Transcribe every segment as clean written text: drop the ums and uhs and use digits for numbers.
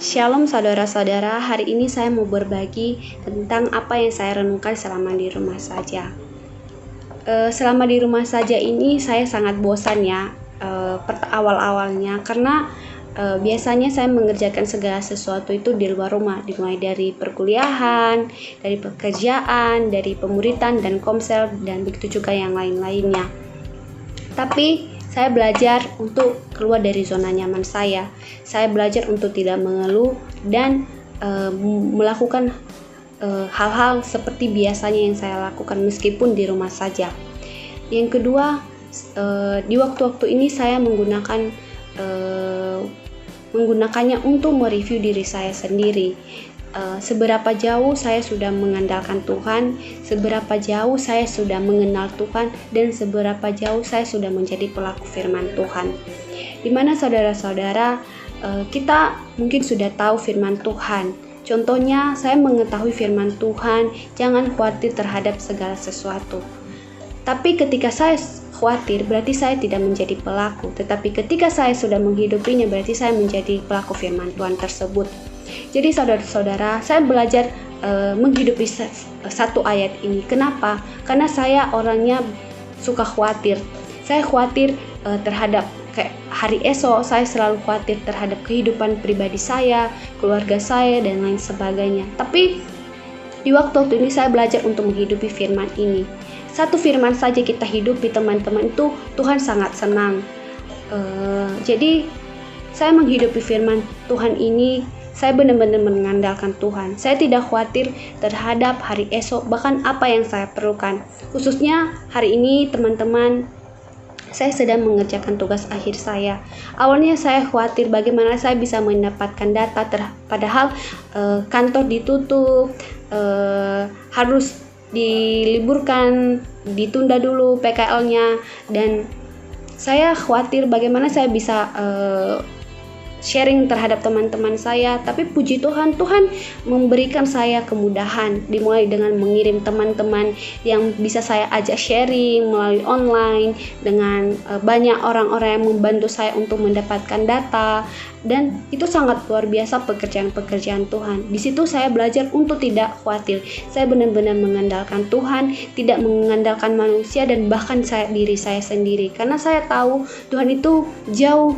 Shalom saudara-saudara, hari ini saya mau berbagi tentang apa yang saya renungkan selama di rumah saja. Selama di rumah saja ini saya sangat bosan ya, awal-awalnya karena biasanya saya mengerjakan segala sesuatu itu di luar rumah, dimulai dari perkuliahan, dari pekerjaan, dari pemuritan dan komsel dan begitu juga yang lain-lainnya. Tapi saya belajar untuk keluar dari zona nyaman saya. Saya belajar untuk tidak mengeluh dan melakukan hal-hal seperti biasanya yang saya lakukan meskipun di rumah saja. Yang kedua, di waktu-waktu ini saya menggunakannya untuk mereview diri saya sendiri. Seberapa jauh saya sudah mengandalkan Tuhan, seberapa jauh saya sudah mengenal Tuhan, dan seberapa jauh saya sudah menjadi pelaku firman Tuhan. Di mana saudara-saudara, kita mungkin sudah tahu firman Tuhan. Contohnya, saya mengetahui firman Tuhan, jangan khawatir terhadap segala sesuatu. Tapi ketika saya khawatir, berarti saya tidak menjadi pelaku. Tetapi ketika saya sudah menghidupinya, berarti saya menjadi pelaku firman Tuhan tersebut. Jadi saudara-saudara, saya belajar menghidupi satu ayat ini. Kenapa? Karena saya orangnya suka khawatir. Saya khawatir terhadap hari esok, saya selalu khawatir terhadap kehidupan pribadi saya, keluarga saya, dan lain sebagainya. Tapi di waktu ini saya belajar untuk menghidupi firman ini. Satu firman saja kita hidupi teman-teman, itu Tuhan sangat senang. Jadi saya menghidupi firman Tuhan ini, saya benar-benar mengandalkan Tuhan. Saya tidak khawatir terhadap hari esok, bahkan apa yang saya perlukan. Khususnya hari ini teman-teman, saya sedang mengerjakan tugas akhir saya. Awalnya saya khawatir bagaimana saya bisa mendapatkan data, padahal kantor ditutup, harus diliburkan, ditunda dulu PKL-nya, dan saya khawatir bagaimana saya bisa sharing terhadap teman-teman saya. Tapi puji Tuhan, Tuhan memberikan saya kemudahan, dimulai dengan mengirim teman-teman yang bisa saya ajak sharing melalui online, dengan banyak orang-orang yang membantu saya untuk mendapatkan data, dan itu sangat luar biasa pekerjaan-pekerjaan Tuhan. Di situ saya belajar untuk tidak khawatir. Saya benar-benar mengandalkan Tuhan, tidak mengandalkan manusia dan bahkan diri saya sendiri, karena saya tahu Tuhan itu jauh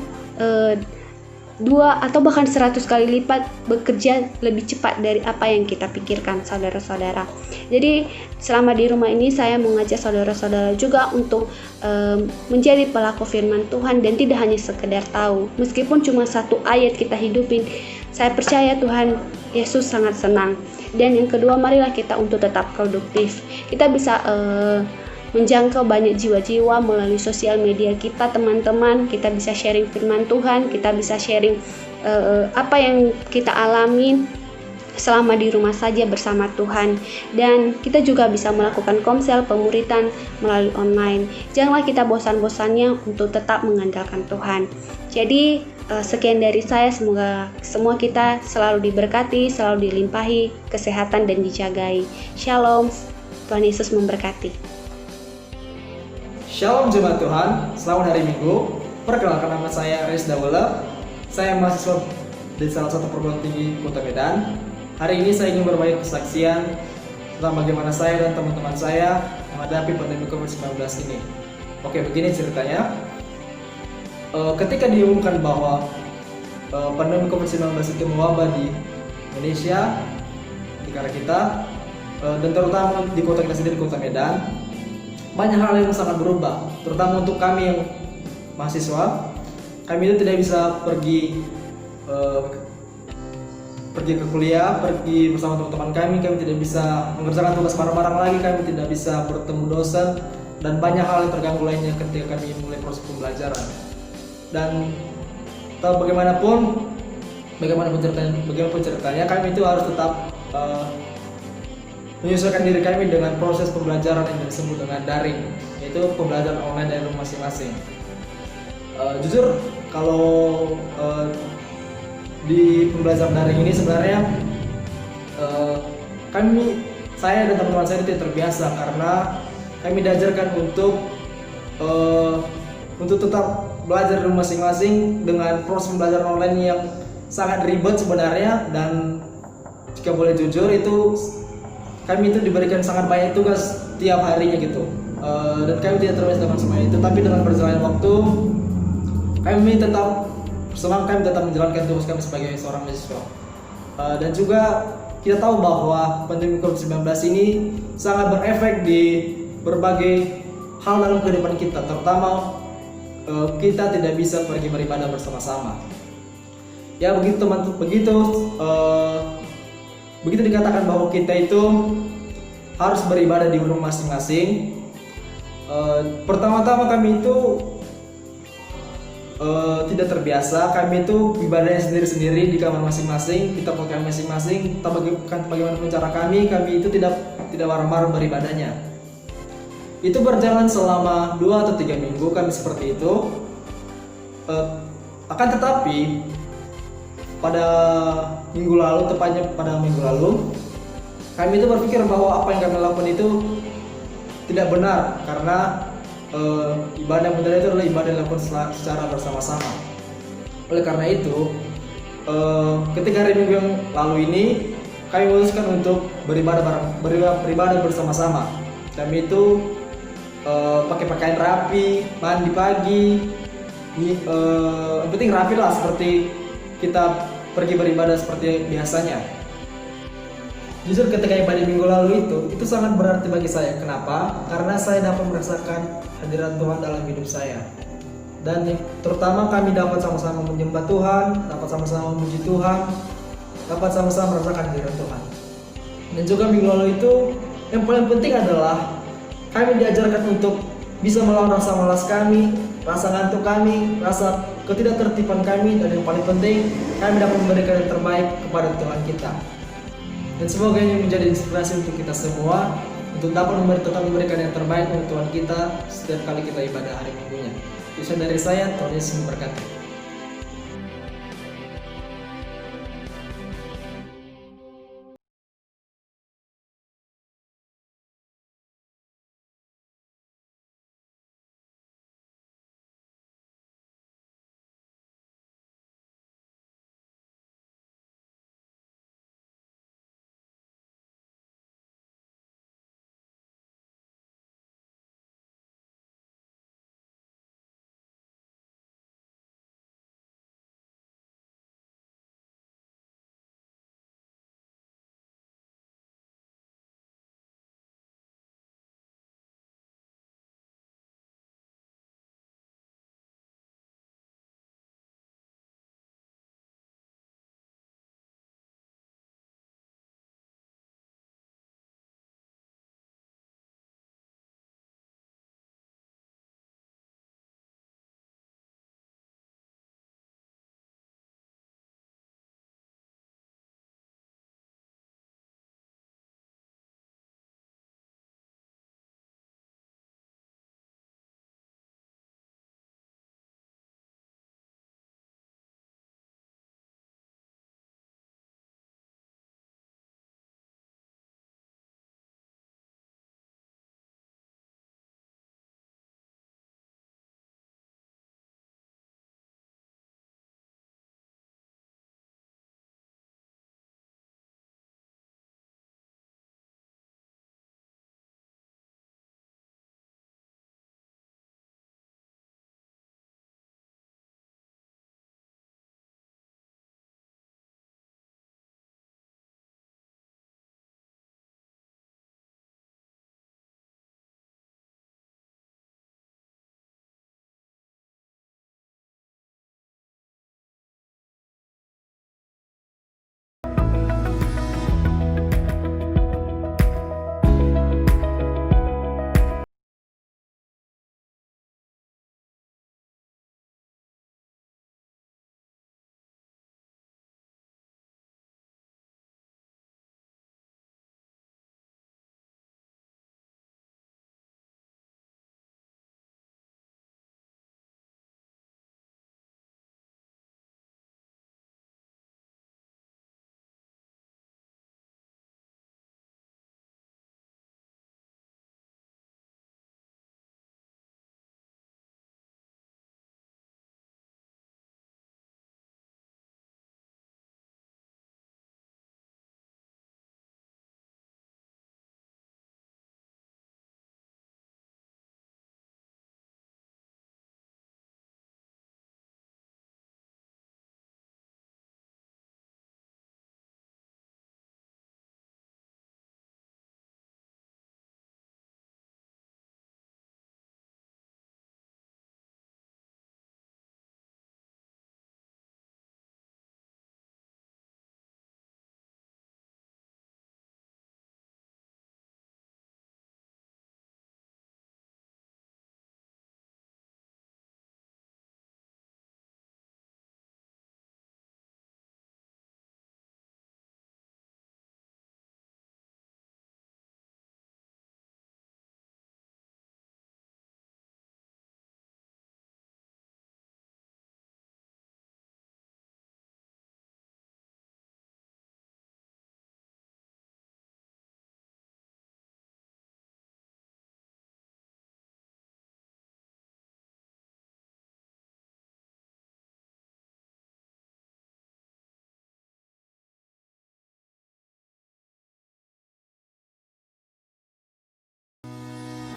2 atau bahkan 100 kali lipat bekerja lebih cepat dari apa yang kita pikirkan, saudara-saudara. Jadi selama di rumah ini saya mengajak saudara-saudara juga untuk menjadi pelaku firman Tuhan dan tidak hanya sekedar tahu. Meskipun cuma satu ayat kita hidupin, saya percaya Tuhan Yesus sangat senang. Dan yang kedua, marilah kita untuk tetap produktif. Kita bisa menjangkau banyak jiwa-jiwa melalui sosial media kita, teman-teman. Kita bisa sharing firman Tuhan, kita bisa sharing apa yang kita alami selama di rumah saja bersama Tuhan. Dan kita juga bisa melakukan komsel, pemuritan melalui online. Janganlah kita bosan-bosannya untuk tetap mengandalkan Tuhan. Jadi sekian dari saya, semoga semua kita selalu diberkati, selalu dilimpahi kesehatan dan dijagai. Shalom, Tuhan Yesus memberkati. Shalom jemaat Tuhan, selamat hari Minggu. Perkenalkan, nama saya Riz Dawala. Saya mahasiswa di salah satu perguruan tinggi Kota Medan. Hari ini saya ingin berbagi kesaksian tentang bagaimana saya dan teman-teman saya menghadapi pandemi COVID-19 ini. Oke, begini ceritanya. Ketika diumumkan bahwa pandemi COVID-19 itu mewabah di Indonesia, di negara kita, dan terutama di kota kita sendiri, Kota Medan, banyak hal yang sangat berubah, terutama untuk kami yang mahasiswa. Kami itu tidak bisa pergi ke kuliah, pergi bersama teman-teman kami tidak bisa mengerjakan tugas bareng-bareng lagi, kami tidak bisa bertemu dosen, dan banyak hal yang terganggu lainnya ketika kami mulai proses pembelajaran. Dan bagaimanapun ceritanya, kami itu harus tetap menyesuaikan diri kami dengan proses pembelajaran yang disebut dengan daring, yaitu pembelajaran online dari rumah masing-masing. Jujur, kalau di pembelajaran daring ini sebenarnya saya dan teman-teman saya tidak terbiasa, karena kami diajarkan untuk tetap belajar di rumah masing-masing dengan proses pembelajaran online yang sangat ribet sebenarnya, dan jika boleh jujur itu kami itu diberikan sangat banyak tugas tiap harinya gitu. Dan kami tidak terbiasa dengan semua itu, tapi dengan berjalannya waktu kami tetap bersemangat, kami tetap menjalankan tugas kami sebagai seorang mahasiswa. Dan juga kita tahu bahwa pandemi COVID-19 ini sangat berefek di berbagai hal dalam kehidupan kita, terutama kita tidak bisa pergi beribadah bersama-sama. Ya begitu teman, begitu dikatakan bahwa kita itu harus beribadah di rumah masing-masing. Pertama-tama kami itu tidak terbiasa, kami itu ibadahnya sendiri-sendiri di kamar masing-masing, kita pakai masing-masing. Bagaimanapun cara kami itu tidak bareng-bareng beribadahnya. Itu berjalan selama 2 atau 3 minggu kami seperti itu. Akan tetapi pada minggu lalu, tepatnya pada minggu lalu, kami itu berpikir bahwa apa yang kami lakukan itu tidak benar, karena ibadah yang benar itu adalah ibadah yang dilakukan secara bersama-sama. Oleh karena itu, ketika hari minggu yang lalu ini kami memutuskan untuk beribadah bersama-sama. Kami itu pakai pakaian rapi, mandi pagi, yang penting rapi lah, seperti kita pergi beribadah seperti biasanya. Jujur ketika ibadah minggu lalu itu sangat berarti bagi saya. Kenapa? Karena saya dapat merasakan hadirat Tuhan dalam hidup saya. Dan terutama kami dapat sama-sama menyembah Tuhan, dapat sama-sama memuji Tuhan, dapat sama-sama merasakan hadirat Tuhan. Dan juga minggu lalu itu yang paling penting adalah kami diajarkan untuk bisa melawan rasa malas kami, rasa ngantuk kami, rasa ketidaktertiban kami, dan yang paling penting kami dapat memberikan yang terbaik kepada Tuhan kita. Dan semoga ini menjadi inspirasi untuk kita semua untuk dapat tetap memberikan yang terbaik untuk Tuhan kita setiap kali kita ibadah hari minggunya. Itu dari saya, Tuhan Yesus memberkati.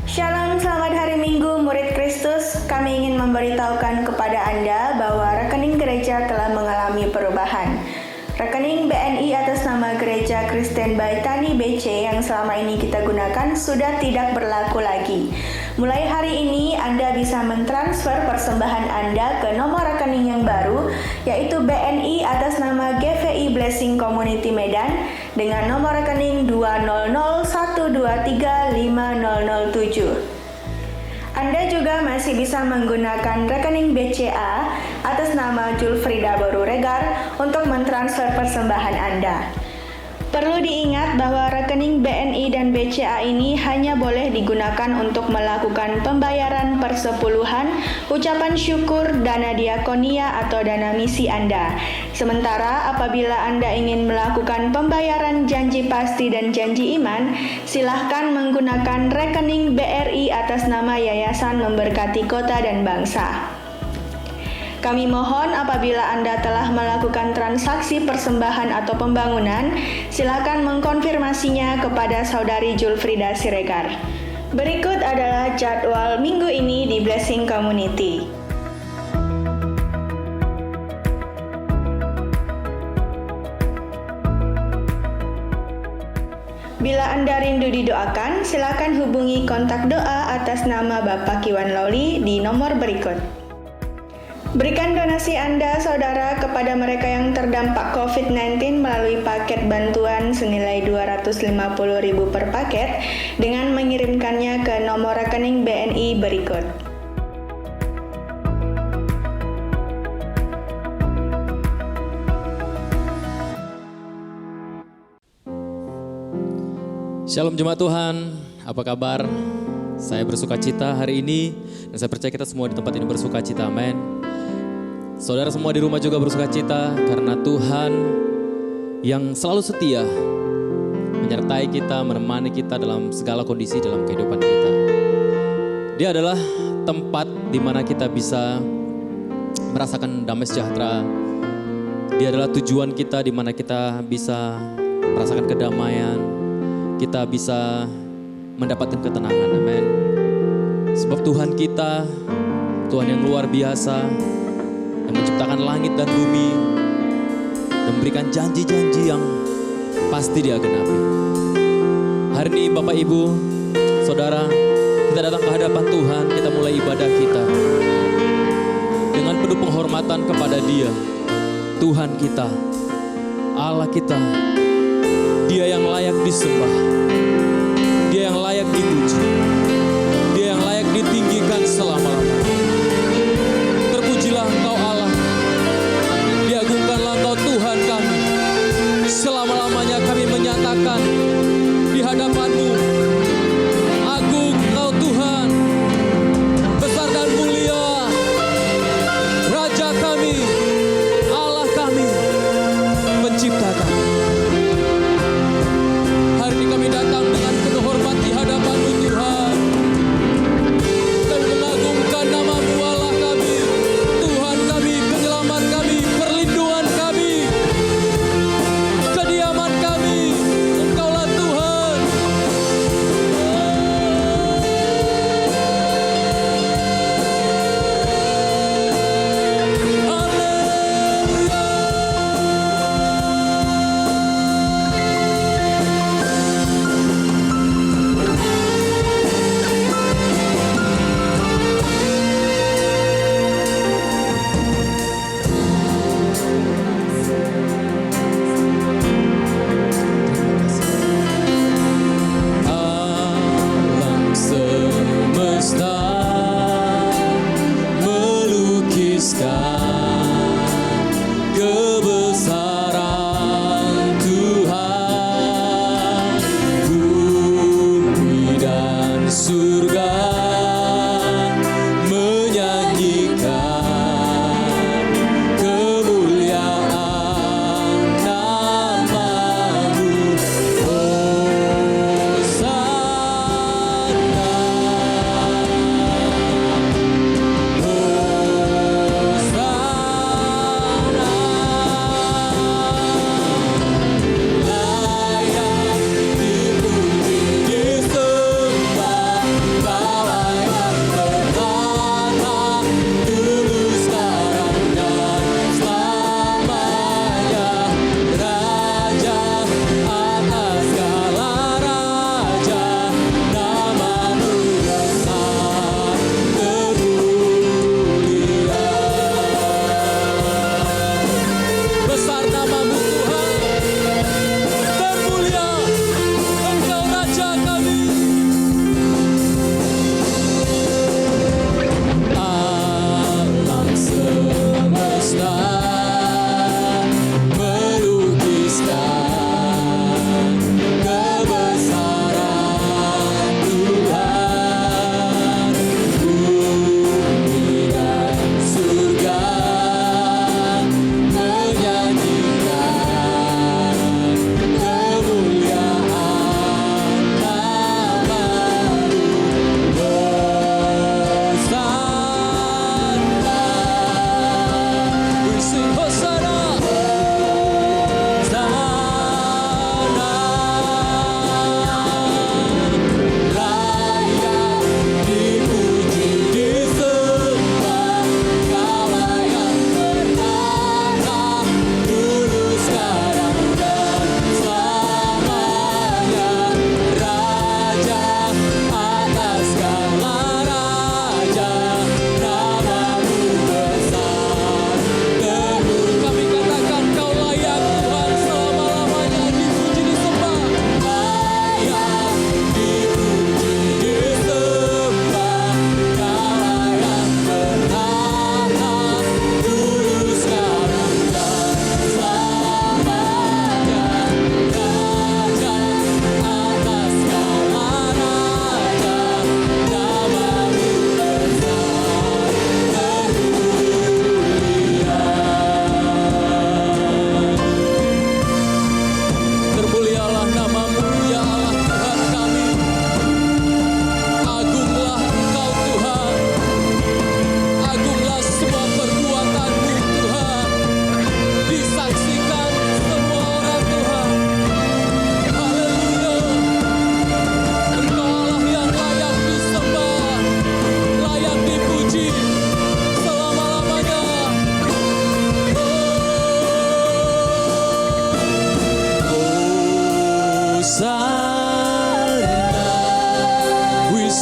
Shalom, selamat hari Minggu murid Kristus. Kami ingin memberitahukan kepada Anda bahwa rekening gereja telah mengalami perubahan. Rekening BNI atas nama Gereja Kristen Baitani BC yang selama ini kita gunakan sudah tidak berlaku lagi. Mulai hari ini Anda bisa mentransfer persembahan Anda ke nomor rekening yang baru, yaitu BNI atas nama GVI Blessing Community Medan dengan nomor rekening 20012350007. Anda juga masih bisa menggunakan rekening BCA atas nama Julfrida Boru Regar untuk mentransfer persembahan Anda. Perlu diingat bahwa rekening BNI dan BCA ini hanya boleh digunakan untuk melakukan pembayaran persepuluhan, ucapan syukur, dana diakonia atau dana misi Anda. Sementara apabila Anda ingin melakukan pembayaran janji pasti dan janji iman, silahkan menggunakan rekening BRI atas nama Yayasan Memberkati Kota dan Bangsa. Kami mohon apabila Anda telah melakukan transaksi persembahan atau pembangunan, silakan mengkonfirmasinya kepada Saudari Julfrida Siregar. Berikut adalah jadwal minggu ini di Blessing Community. Bila Anda rindu didoakan, silakan hubungi kontak doa atas nama Bapak Kiwan Loli di nomor berikut. Berikan donasi Anda, saudara, kepada mereka yang terdampak COVID-19 melalui paket bantuan senilai Rp250.000 per paket dengan mengirimkannya ke nomor rekening BNI berikut. Shalom jemaat Tuhan, apa kabar? Saya bersuka cita hari ini dan saya percaya kita semua di tempat ini bersuka cita, amin. Saudara semua di rumah juga bersuka cita karena Tuhan yang selalu setia menyertai kita, menemani kita dalam segala kondisi dalam kehidupan kita. Dia adalah tempat di mana kita bisa merasakan damai sejahtera. Dia adalah tujuan kita di mana kita bisa merasakan kedamaian, kita bisa mendapatkan ketenangan, amin. Sebab Tuhan kita, Tuhan yang luar biasa, yang menciptakan langit dan bumi, dan memberikan janji-janji yang pasti Dia genapi. Hari ini Bapak Ibu, Saudara, kita datang ke hadapan Tuhan, kita mulai ibadah kita dengan penuh penghormatan kepada Dia, Tuhan kita, Allah kita, Dia yang layak disembah, Dia yang layak dipuji, Dia yang layak ditinggikan selama-lamanya. Terpujilah Engkau Allah, diagungkanlah Engkau Tuhan kami. Selama-lamanya kami menyatakan di hadapan-Mu, agung Engkau Tuhan, besar dan mulia, Raja kami, Allah kami, Pencipta kami. Hari ini kami datang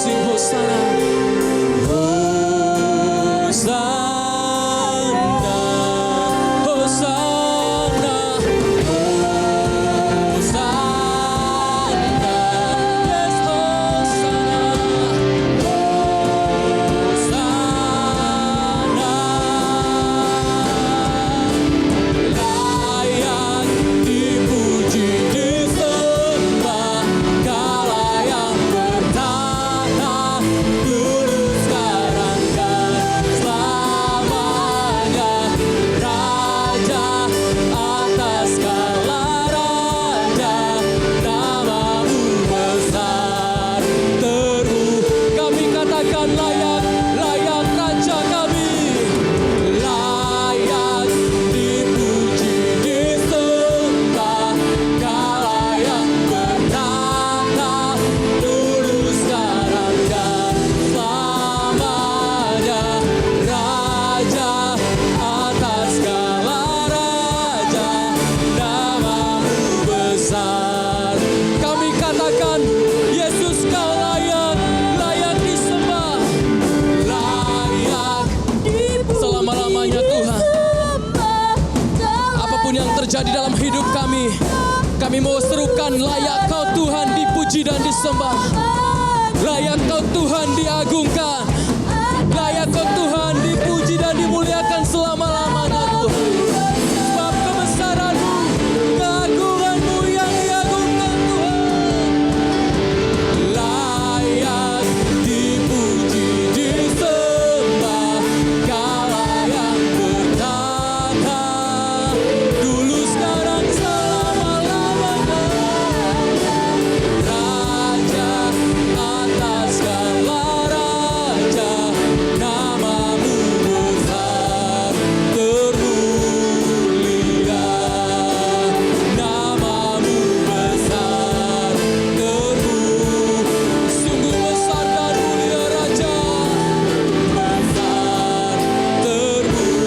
sing Hosana. Hosana, Hosana, Hosana, yes Hosana, Hosana. Layak dipuji disembah, Kala yang bertata dulu sekarang dan selamanya. Raja atas segala raja, namamu besar terus. Kami katakan layak, layak Raja kami. Layak dipuji disembah, Kala yang bertata dulu sekarang dan selamanya. Raja atas segala raja, namamu besar. Kami katakan Yesus kau layak, layak disembah, layak selama-lamanya Tuhan. Apapun yang terjadi dalam hidup kami mau serukan layak kau Tuhan dipuji dan disembah. Layak kau Tuhan diagungkan, layak kau Tuhan dipuji dan dimuliakan selama-lamanya Tuhan. Sebab kebesaran-Mu, keagungan-Mu yang diagungkan Tuhan. Layak dipuji disembah, Kala yang bertata dulu sekarang selama-lamanya. Raja atas segala raja, namamu besar termulia. Namamu besar termulia. Sungguh besar dan mulia Raja, besar termulia.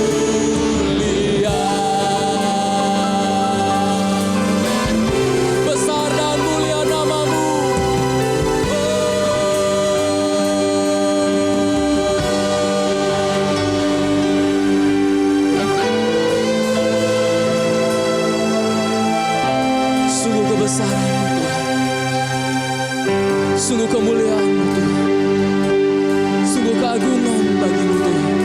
Besar dan mulia namamu. Sungguh kebesaran-Mu Tuhan, sungguh kemuliaan-Mu Tuhan, sungguh keagungan bagi-Mu Tuhan.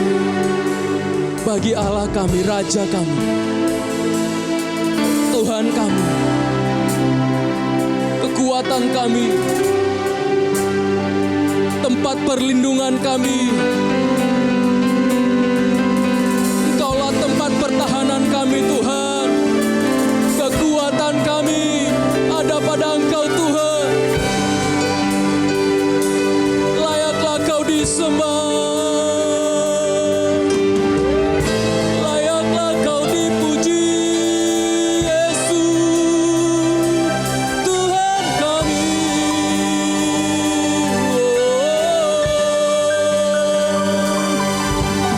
Bagi Allah kami, Raja kami, Tuhan kami, kekuatan kami, tempat perlindungan kami. Engkaulah tempat pertahanan kami Tuhan. Kekuatan kami ada pada Engkau Tuhan. Layaklah Kau disembah, layaklah Kau dipuji Yesus Tuhan kami.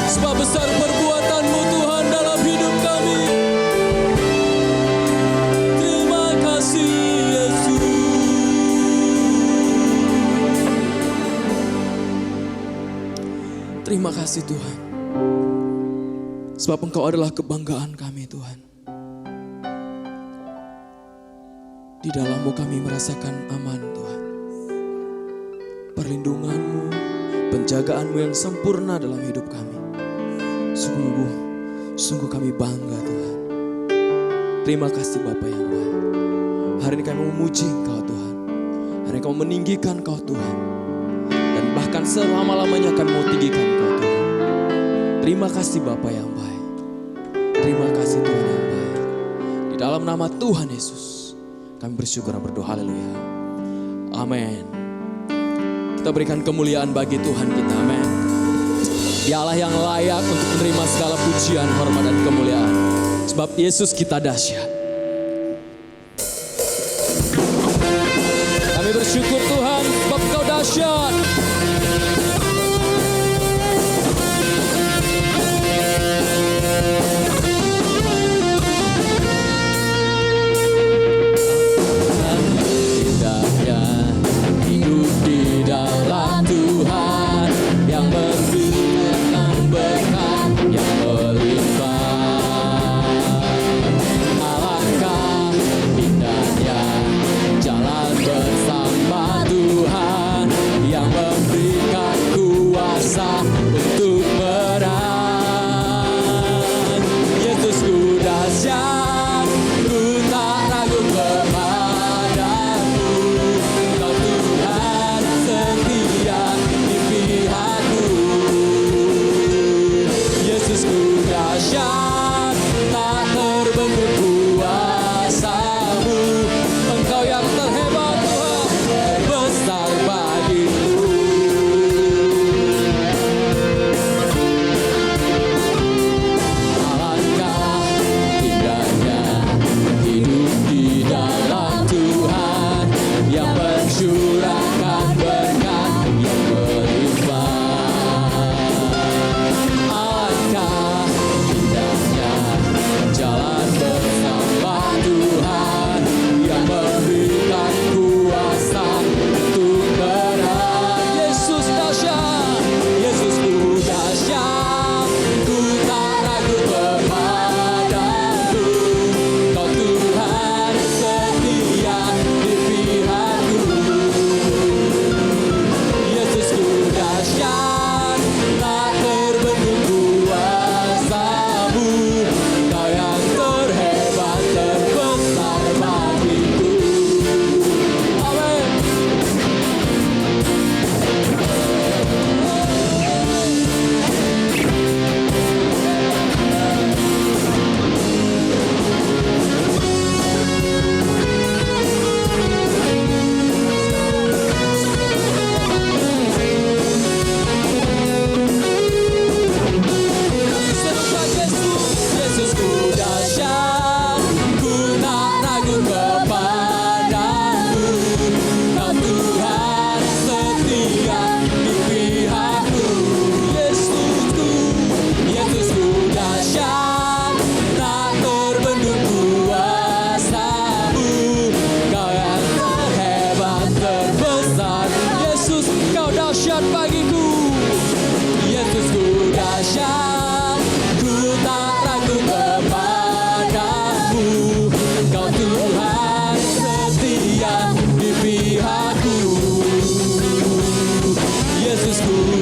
Sebab besar perbuatan-Mu Tuhan dalam hidup kami. Terima kasih Yesus. Terima kasih Tuhan. Sebab Engkau adalah kebanggaan kami Tuhan. Di dalam-Mu kami merasakan aman Tuhan. Perlindungan-Mu, penjagaan-Mu yang sempurna dalam hidup kami. Sungguh kami bangga Tuhan. Terima kasih Bapa yang baik. Hari ini kami memuji Engkau Tuhan. Hari ini kami meninggikan Engkau Tuhan. Dan bahkan selama-lamanya kami mau tinggikan Engkau Tuhan. Terima kasih Bapa yang baik. Terima kasih Tuhan yang baik. Di dalam nama Tuhan Yesus kami bersyukur dan berdoa. Haleluya. Amin. Kita berikan kemuliaan bagi Tuhan kita. Amin. Dia Allah yang layak untuk menerima segala pujian, hormat dan kemuliaan. Sebab Yesus kita dahsyat. Kami bersyukur Tuhan sebab Kau dahsyat. Indahnya hidup di dalam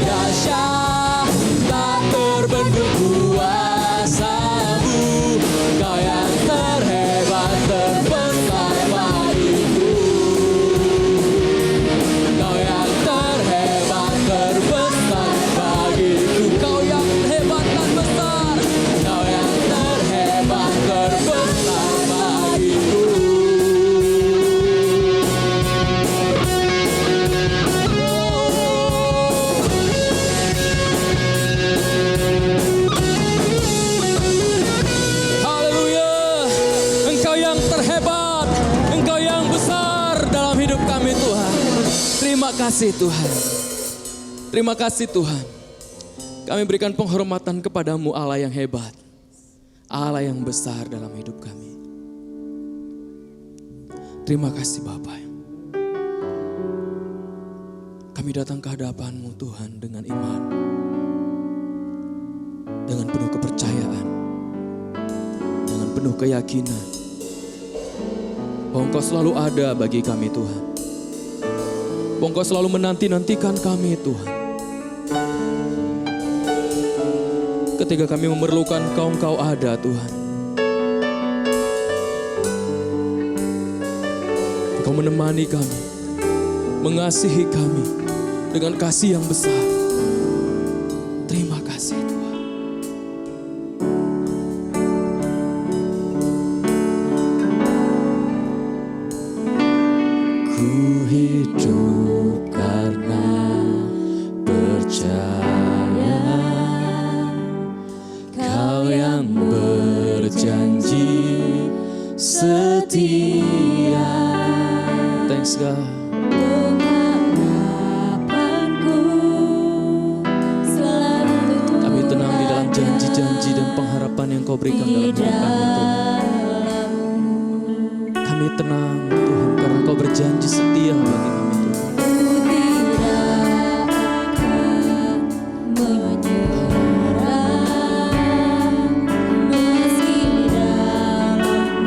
dahsyat, tak terbendung kuasa-Mu. Kau yang terhebat, terbesar bagiku. Kau yang terhebat, terbesar bagiku. Kau yang hebat dan besar. Kau yang terhebat, terbesar bagiku. Haleluya. Engkau yang terhebat, Engkau yang besar dalam hidup kami Tuhan. Terima kasih Tuhan. Terima kasih Tuhan. Kami berikan penghormatan kepadamu, Allah yang hebat, Allah yang besar dalam hidup kami. Terima kasih Bapa. Kami datang ke hadapan-Mu Tuhan dengan iman, dengan penuh kepercayaan, dengan penuh keyakinan bahwa Engkau selalu ada bagi kami Tuhan. Bahwa Engkau selalu menanti-nantikan kami Tuhan. Ketika kami memerlukan Engkau, Engkau ada Tuhan. Engkau menemani kami, mengasihi kami dengan kasih yang besar. Terima kasih Tuhan. Ku hidup karena percaya Kau yang berjanji setia. Thanks God. Kami tenang di dalam janji-janji dan pengharapan yang Kau berikan dalam hidup kami Tuhan. Kami tenang Tuhan karena Kau berjanji setia bagi kami Tuhan.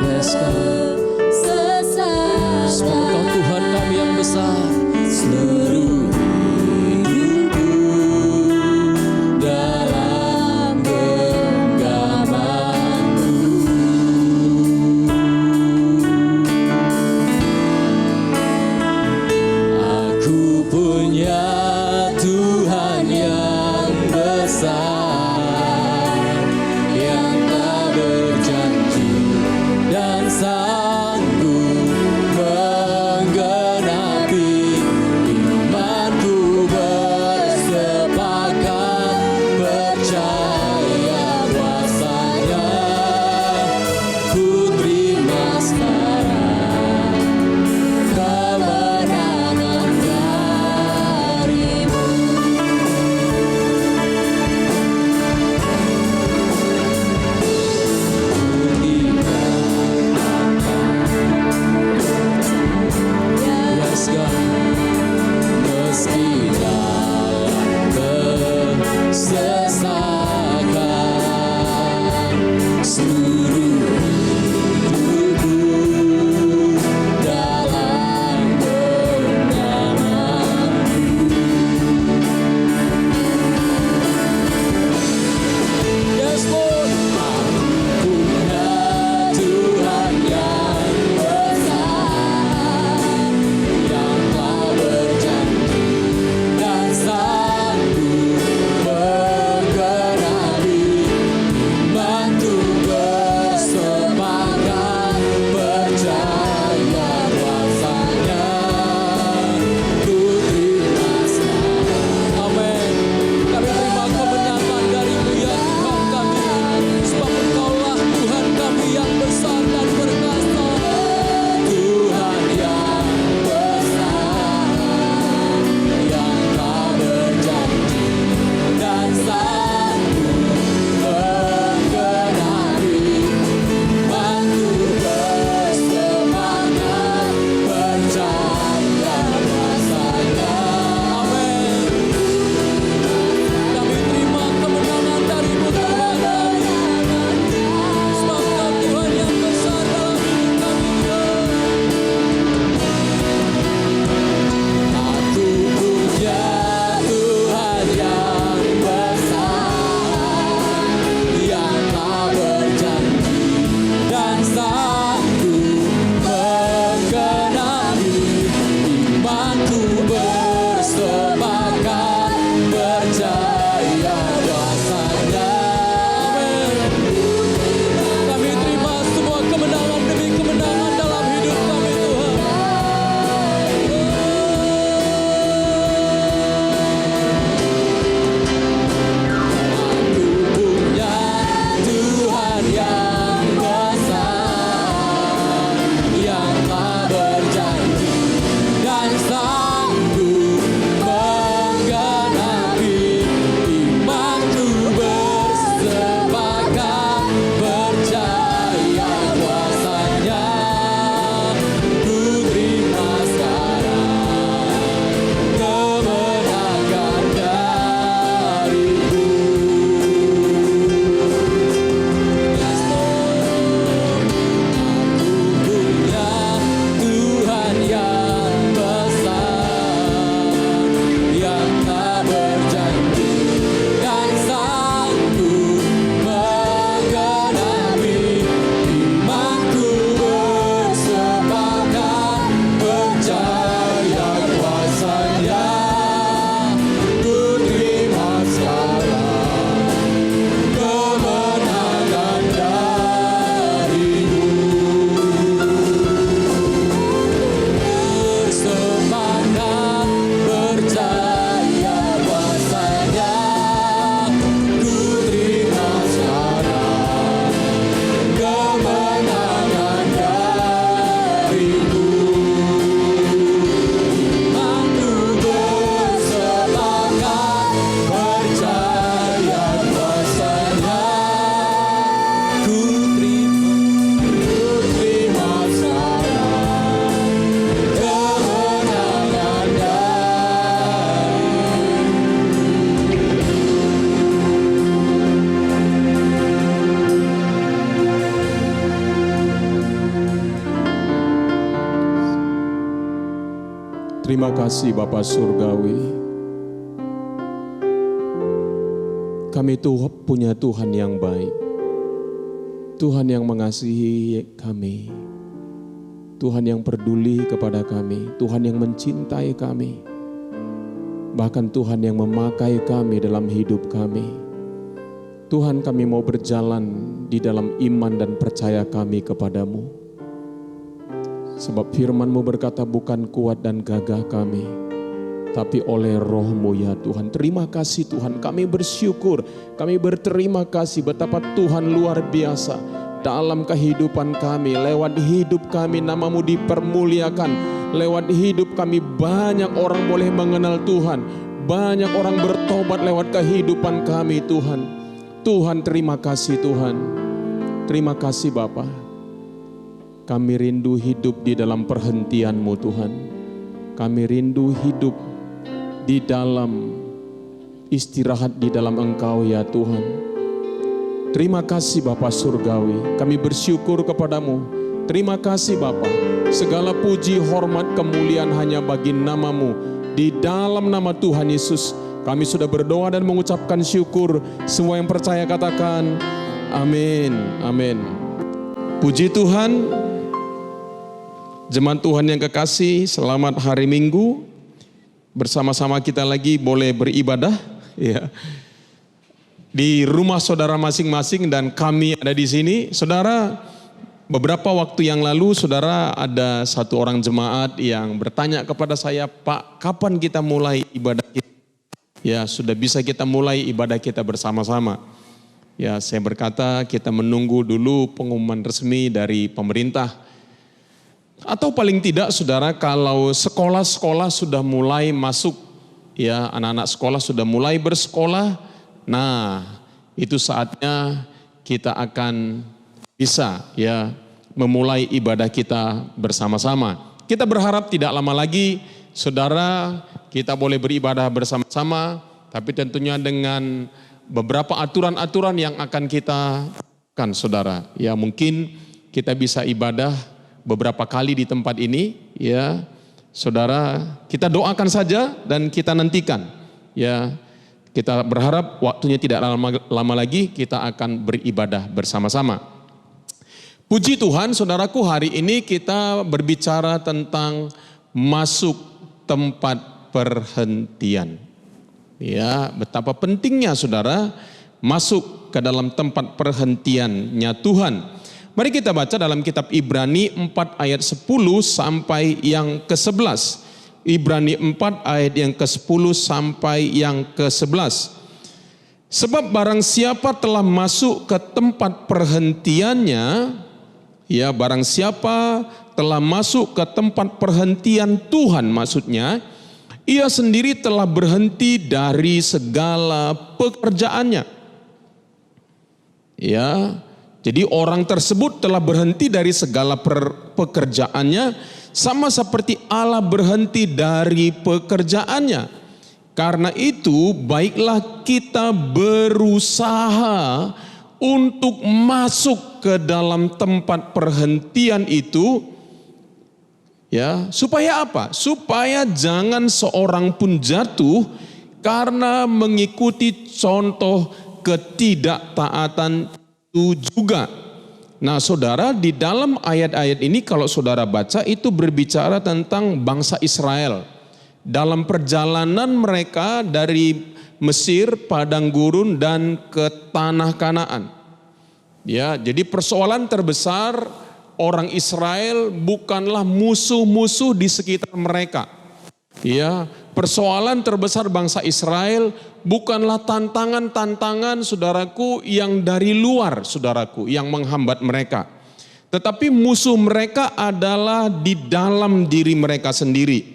Yes God. Sebab Engkau Tuhan kami yang besar. Seluruh hidupku dalam genggaman-Mu. Terima kasih Bapa Surgawi. Kami tuh punya Tuhan yang baik. Tuhan yang mengasihi kami. Tuhan yang peduli kepada kami. Tuhan yang mencintai kami. Bahkan Tuhan yang memakai kami dalam hidup kami. Tuhan, kami mau berjalan di dalam iman dan percaya kami kepadamu. Sebab firman-Mu berkata bukan kuat dan gagah kami, tapi oleh Roh-Mu ya Tuhan. Terima kasih Tuhan, kami bersyukur, kami berterima kasih betapa Tuhan luar biasa dalam kehidupan kami. Lewat hidup kami nama-Mu dipermuliakan. Lewat hidup kami banyak orang boleh mengenal Tuhan. Banyak orang bertobat lewat kehidupan kami Tuhan. Tuhan, terima kasih Tuhan. Terima kasih Bapa. Kami rindu hidup di dalam perhentian-Mu Tuhan. Kami rindu hidup di dalam istirahat di dalam Engkau ya Tuhan. Terima kasih Bapa Surgawi. Kami bersyukur kepadamu. Terima kasih Bapa. Segala puji, hormat, kemuliaan hanya bagi nama-Mu. Di dalam nama Tuhan Yesus kami sudah berdoa dan mengucapkan syukur. Semua yang percaya katakan amin. Amin. Puji Tuhan. Jemaat Tuhan yang kekasih, selamat hari Minggu. Bersama-sama kita lagi boleh beribadah ya, di rumah saudara masing-masing dan kami ada di sini. Saudara, beberapa waktu yang lalu saudara ada satu orang jemaat yang bertanya kepada saya, Pak, kapan kita mulai ibadah kita? Ya, sudah bisa kita mulai ibadah kita bersama-sama. Ya, saya berkata kita menunggu dulu pengumuman resmi dari pemerintah. Atau paling tidak saudara, kalau sekolah-sekolah sudah mulai masuk, ya anak-anak sekolah sudah mulai bersekolah, nah itu saatnya kita akan bisa ya memulai ibadah kita bersama-sama. Kita berharap tidak lama lagi saudara kita boleh beribadah bersama-sama, tapi tentunya dengan beberapa aturan-aturan yang akan kita lakukan saudara. Ya mungkin kita bisa ibadah beberapa kali di tempat ini ya. Saudara, kita doakan saja dan kita nantikan. Ya, kita berharap waktunya tidak lama lagi kita akan beribadah bersama-sama. Puji Tuhan, saudaraku, hari ini kita berbicara tentang masuk tempat perhentian. Ya, betapa pentingnya saudara masuk ke dalam tempat perhentiannya Tuhan. Mari kita baca dalam kitab Ibrani 4 ayat 10 sampai yang ke-11. Ibrani 4 ayat yang ke-10 sampai yang ke-11. Sebab barang siapa telah masuk ke tempat perhentiannya, ya barang siapa telah masuk ke tempat perhentian Tuhan maksudnya, ia sendiri telah berhenti dari segala pekerjaannya. Ya, jadi orang tersebut telah berhenti dari segala pekerjaannya, sama seperti Allah berhenti dari pekerjaannya. Karena itu baiklah kita berusaha untuk masuk ke dalam tempat perhentian itu. Ya, supaya apa? Supaya jangan seorang pun jatuh karena mengikuti contoh ketidaktaatan itu juga. Nah saudara, di dalam ayat-ayat ini kalau saudara baca itu berbicara tentang bangsa Israel. Dalam perjalanan mereka dari Mesir, padang gurun dan ke tanah Kanaan. Ya, jadi persoalan terbesar orang Israel bukanlah musuh-musuh di sekitar mereka. Ya, persoalan terbesar bangsa Israel bukanlah tantangan-tantangan saudaraku yang dari luar saudaraku yang menghambat mereka. Tetapi musuh mereka adalah di dalam diri mereka sendiri.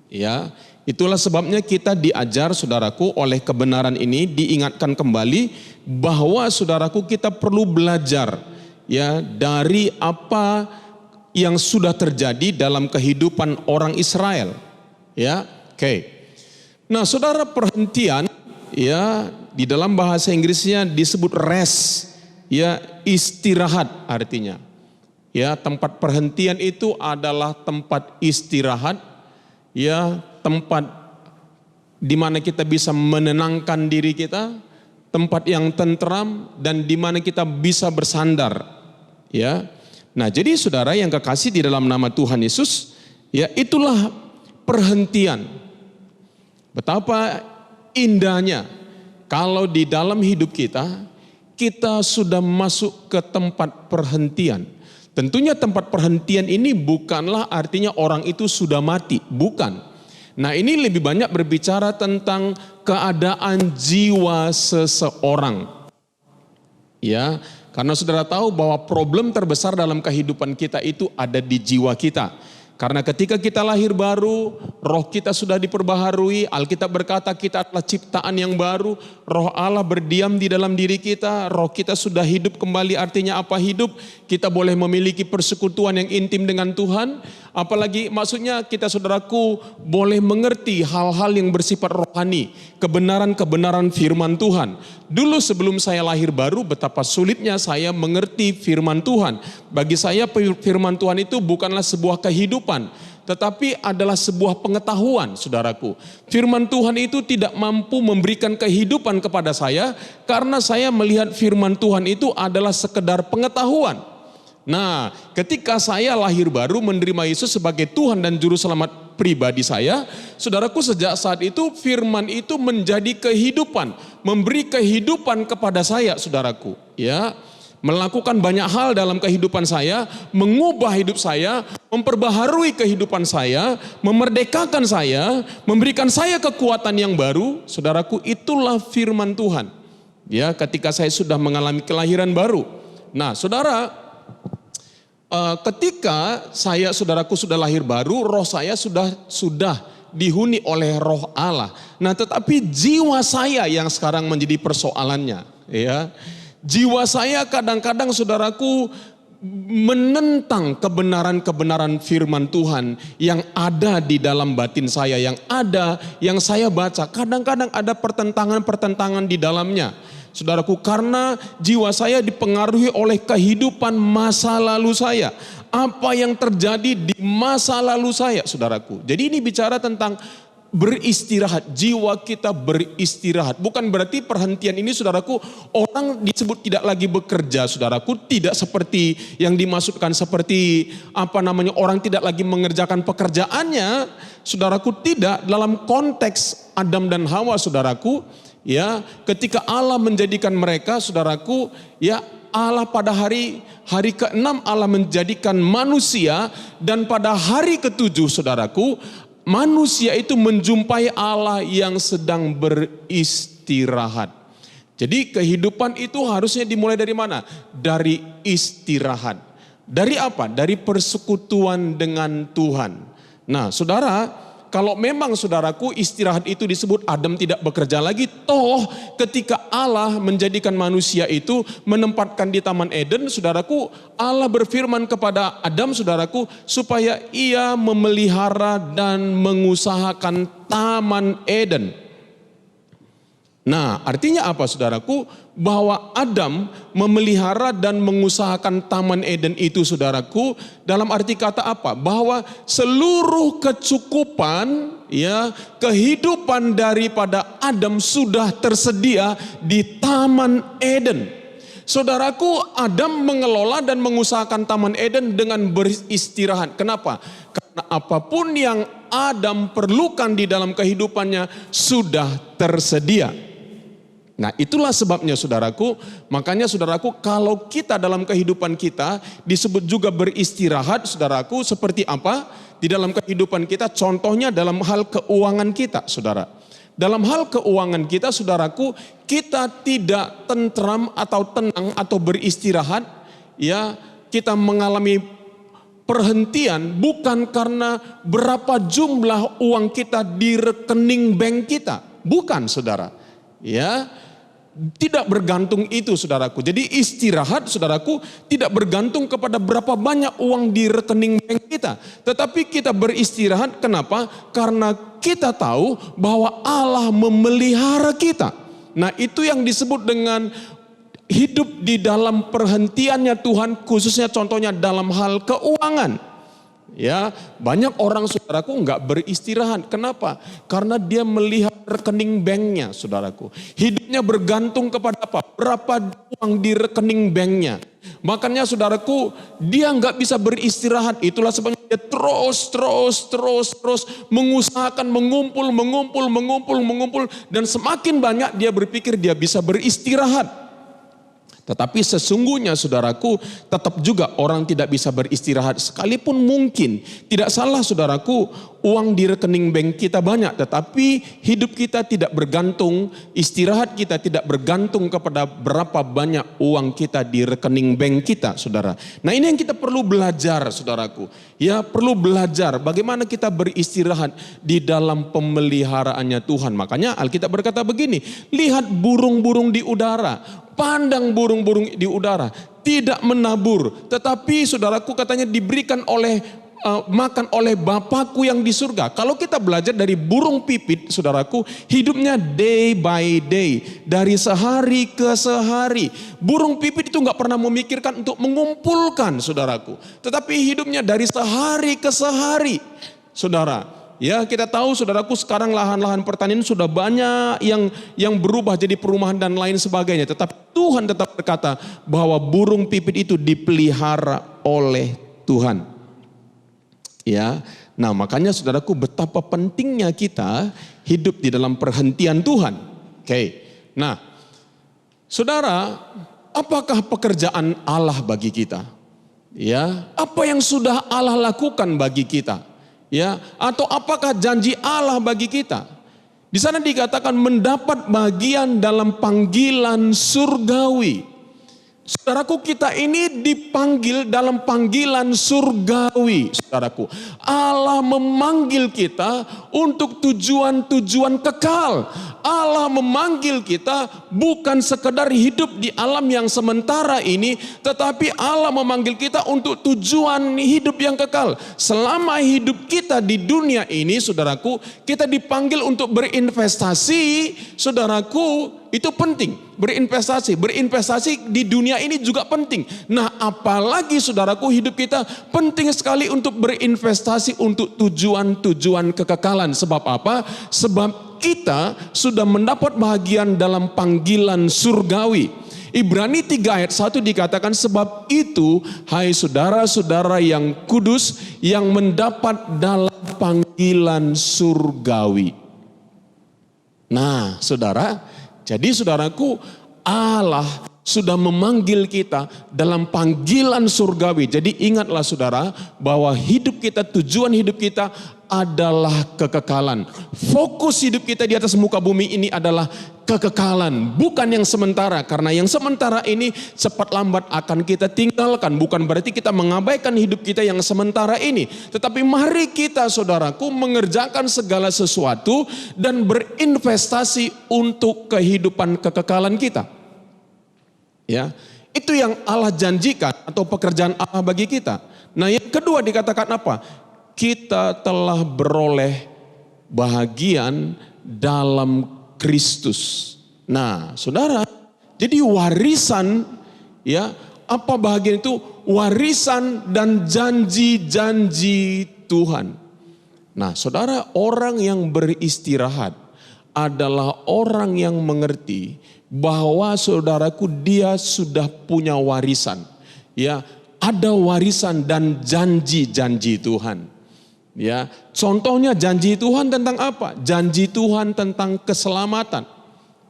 Ya, itulah sebabnya kita diajar saudaraku oleh kebenaran ini diingatkan kembali bahwa saudaraku kita perlu belajar ya dari apa yang sudah terjadi dalam kehidupan orang Israel. Ya, oke. Nah, saudara, perhentian ya di dalam bahasa Inggrisnya disebut rest, ya istirahat artinya. Ya, tempat perhentian itu adalah tempat istirahat ya, tempat di mana kita bisa menenangkan diri kita, tempat yang tentram dan di mana kita bisa bersandar, ya. Nah, jadi saudara yang kekasih di dalam nama Tuhan Yesus, ya, itulah perhentian. Betapa indahnya kalau di dalam hidup kita sudah masuk ke tempat perhentian. Tentunya tempat perhentian ini bukanlah artinya orang itu sudah mati, bukan. Nah, ini lebih banyak berbicara tentang keadaan jiwa seseorang. Ya, karena saudara tahu bahwa problem terbesar dalam kehidupan kita itu ada di jiwa kita. Karena ketika kita lahir baru, roh kita sudah diperbaharui. Alkitab berkata kita adalah ciptaan yang baru. Roh Allah berdiam di dalam diri kita. Roh kita sudah hidup kembali. Artinya apa hidup? Kita boleh memiliki persekutuan yang intim dengan Tuhan. Apalagi maksudnya kita, saudaraku, boleh mengerti hal-hal yang bersifat rohani. Kebenaran-kebenaran firman Tuhan. Dulu sebelum saya lahir baru, betapa sulitnya saya mengerti firman Tuhan. Bagi saya firman Tuhan itu bukanlah sebuah kehidupan, tetapi adalah sebuah pengetahuan, saudaraku. Firman Tuhan itu tidak mampu memberikan kehidupan kepada saya, karena saya melihat firman Tuhan itu adalah sekedar pengetahuan. Nah, ketika saya lahir baru menerima Yesus sebagai Tuhan dan Juru Selamat pribadi saya, saudaraku, sejak saat itu firman itu menjadi kehidupan, memberi kehidupan kepada saya, saudaraku. Ya, melakukan banyak hal dalam kehidupan saya, mengubah hidup saya, memperbaharui kehidupan saya, memerdekakan saya, memberikan saya kekuatan yang baru, saudaraku. Itulah firman Tuhan. Ya, ketika saya sudah mengalami kelahiran baru. Nah, saudara, ketika saya, saudaraku, sudah lahir baru, roh saya sudah dihuni oleh roh Allah. Nah, tetapi jiwa saya yang sekarang menjadi persoalannya, ya. Jiwa saya kadang-kadang, saudaraku, menentang kebenaran-kebenaran firman Tuhan yang ada di dalam batin saya, yang saya baca. Kadang-kadang ada pertentangan-pertentangan di dalamnya, saudaraku, karena jiwa saya dipengaruhi oleh kehidupan masa lalu saya. Apa yang terjadi di masa lalu saya, saudaraku. Jadi ini bicara tentang beristirahat, jiwa kita beristirahat. Bukan berarti perhentian ini, saudaraku, orang disebut tidak lagi bekerja, saudaraku. Tidak seperti yang dimaksudkan seperti orang tidak lagi mengerjakan pekerjaannya, saudaraku. Tidak, dalam konteks Adam dan Hawa, saudaraku, ya, ketika Allah menjadikan mereka, saudaraku, ya, Allah pada hari ke-6 Allah menjadikan manusia, dan pada hari ke-7, saudaraku, manusia itu menjumpai Allah yang sedang beristirahat. Jadi kehidupan itu harusnya dimulai dari mana? Dari istirahat. Dari apa? Dari persekutuan dengan Tuhan. Nah, saudara, kalau memang, saudaraku, istirahat itu disebut Adam tidak bekerja lagi, toh ketika Allah menjadikan manusia itu menempatkan di Taman Eden, saudaraku, Allah berfirman kepada Adam, saudaraku, supaya ia memelihara dan mengusahakan Taman Eden. Nah, artinya apa, saudaraku? Bahwa Adam memelihara dan mengusahakan Taman Eden itu, saudaraku, dalam arti kata apa? Bahwa seluruh kecukupan, ya, kehidupan daripada Adam sudah tersedia di Taman Eden. Saudaraku, Adam mengelola dan mengusahakan Taman Eden dengan beristirahat. Kenapa? Karena apapun yang Adam perlukan di dalam kehidupannya sudah tersedia. Nah, itulah sebabnya, saudaraku, makanya, saudaraku, kalau kita dalam kehidupan kita disebut juga beristirahat, saudaraku, seperti apa? Di dalam kehidupan kita, contohnya dalam hal keuangan kita, saudara. Dalam hal keuangan kita, saudaraku, kita tidak tentram atau tenang atau beristirahat, ya, kita mengalami perhentian bukan karena berapa jumlah uang kita di rekening bank kita, bukan, saudara. Ya, tidak bergantung itu, saudaraku. Jadi istirahat, saudaraku, tidak bergantung kepada berapa banyak uang di rekening bank kita. Tetapi kita beristirahat, kenapa? Karena kita tahu bahwa Allah memelihara kita. Nah, itu yang disebut dengan hidup di dalam perhentiannya Tuhan, khususnya contohnya dalam hal keuangan. Ya, banyak orang saudaraku nggak beristirahat. Kenapa? Karena dia melihat rekening banknya, saudaraku. Hidupnya bergantung kepada apa? Berapa uang di rekening banknya. Makanya saudaraku, dia nggak bisa beristirahat. Itulah sebabnya dia terus mengusahakan mengumpul. Dan semakin banyak dia berpikir dia bisa beristirahat. Tetapi sesungguhnya saudaraku, tetap juga orang tidak bisa beristirahat sekalipun mungkin. Tidak salah saudaraku, uang di rekening bank kita banyak, tetapi hidup kita tidak bergantung, istirahat kita tidak bergantung kepada berapa banyak uang kita di rekening bank kita, saudara. Nah, ini yang kita perlu belajar, saudaraku. Ya, perlu belajar bagaimana kita beristirahat di dalam pemeliharaannya Tuhan. Makanya Alkitab berkata begini, lihat burung-burung di udara. Pandang burung-burung di udara, tidak menabur, tetapi saudaraku katanya diberikan makan oleh Bapakku yang di surga. Kalau kita belajar dari burung pipit, saudaraku, hidupnya day by day, dari sehari ke sehari. Burung pipit itu nggak pernah memikirkan untuk mengumpulkan, saudaraku, tetapi hidupnya dari sehari ke sehari, saudara. Ya, kita tahu saudaraku sekarang lahan-lahan pertanian sudah banyak yang berubah jadi perumahan dan lain sebagainya. Tetapi Tuhan tetap berkata bahwa burung pipit itu dipelihara oleh Tuhan. Ya, nah makanya saudaraku betapa pentingnya kita hidup di dalam perhentian Tuhan. Oke, nah saudara, apakah pekerjaan Allah bagi kita? Ya, apa yang sudah Allah lakukan bagi kita? Ya, atau apakah janji Allah bagi kita? Di sana dikatakan mendapat bagian dalam panggilan surgawi. Saudaraku, kita ini dipanggil dalam panggilan surgawi, saudaraku. Allah memanggil kita untuk tujuan-tujuan kekal. Allah memanggil kita bukan sekedar hidup di alam yang sementara ini, tetapi Allah memanggil kita untuk tujuan hidup yang kekal. Selama hidup kita di dunia ini, saudaraku, kita dipanggil untuk berinvestasi, saudaraku, itu penting. Berinvestasi di dunia ini juga penting. Nah, apalagi saudaraku, hidup kita penting sekali untuk berinvestasi untuk tujuan-tujuan kekekalan. Sebab apa? Sebab kita sudah mendapat bagian dalam panggilan surgawi. Ibrani 3 ayat 1 dikatakan, sebab itu hai saudara-saudara yang kudus yang mendapat dalam panggilan surgawi. Nah, saudara, jadi saudaraku, Allah sudah memanggil kita dalam panggilan surgawi. Jadi ingatlah saudara bahwa hidup kita, tujuan hidup kita adalah kekekalan. Fokus hidup kita di atas muka bumi ini adalah kekekalan, bukan yang sementara. Karena yang sementara ini cepat lambat akan kita tinggalkan. Bukan berarti kita mengabaikan hidup kita yang sementara ini. Tetapi mari kita saudaraku mengerjakan segala sesuatu dan berinvestasi untuk kehidupan kekekalan kita. Ya, itu yang Allah janjikan atau pekerjaan Allah bagi kita. Nah, yang kedua dikatakan apa? Kita telah beroleh bahagian dalam Kristus. Nah, saudara, jadi warisan, ya, apa bahagian itu? Warisan dan janji-janji Tuhan. Nah, saudara, orang yang beristirahat adalah orang yang mengerti bahwa saudaraku dia sudah punya warisan. Ya, ada warisan dan janji-janji Tuhan. Ya, contohnya janji Tuhan tentang apa? Janji Tuhan tentang keselamatan.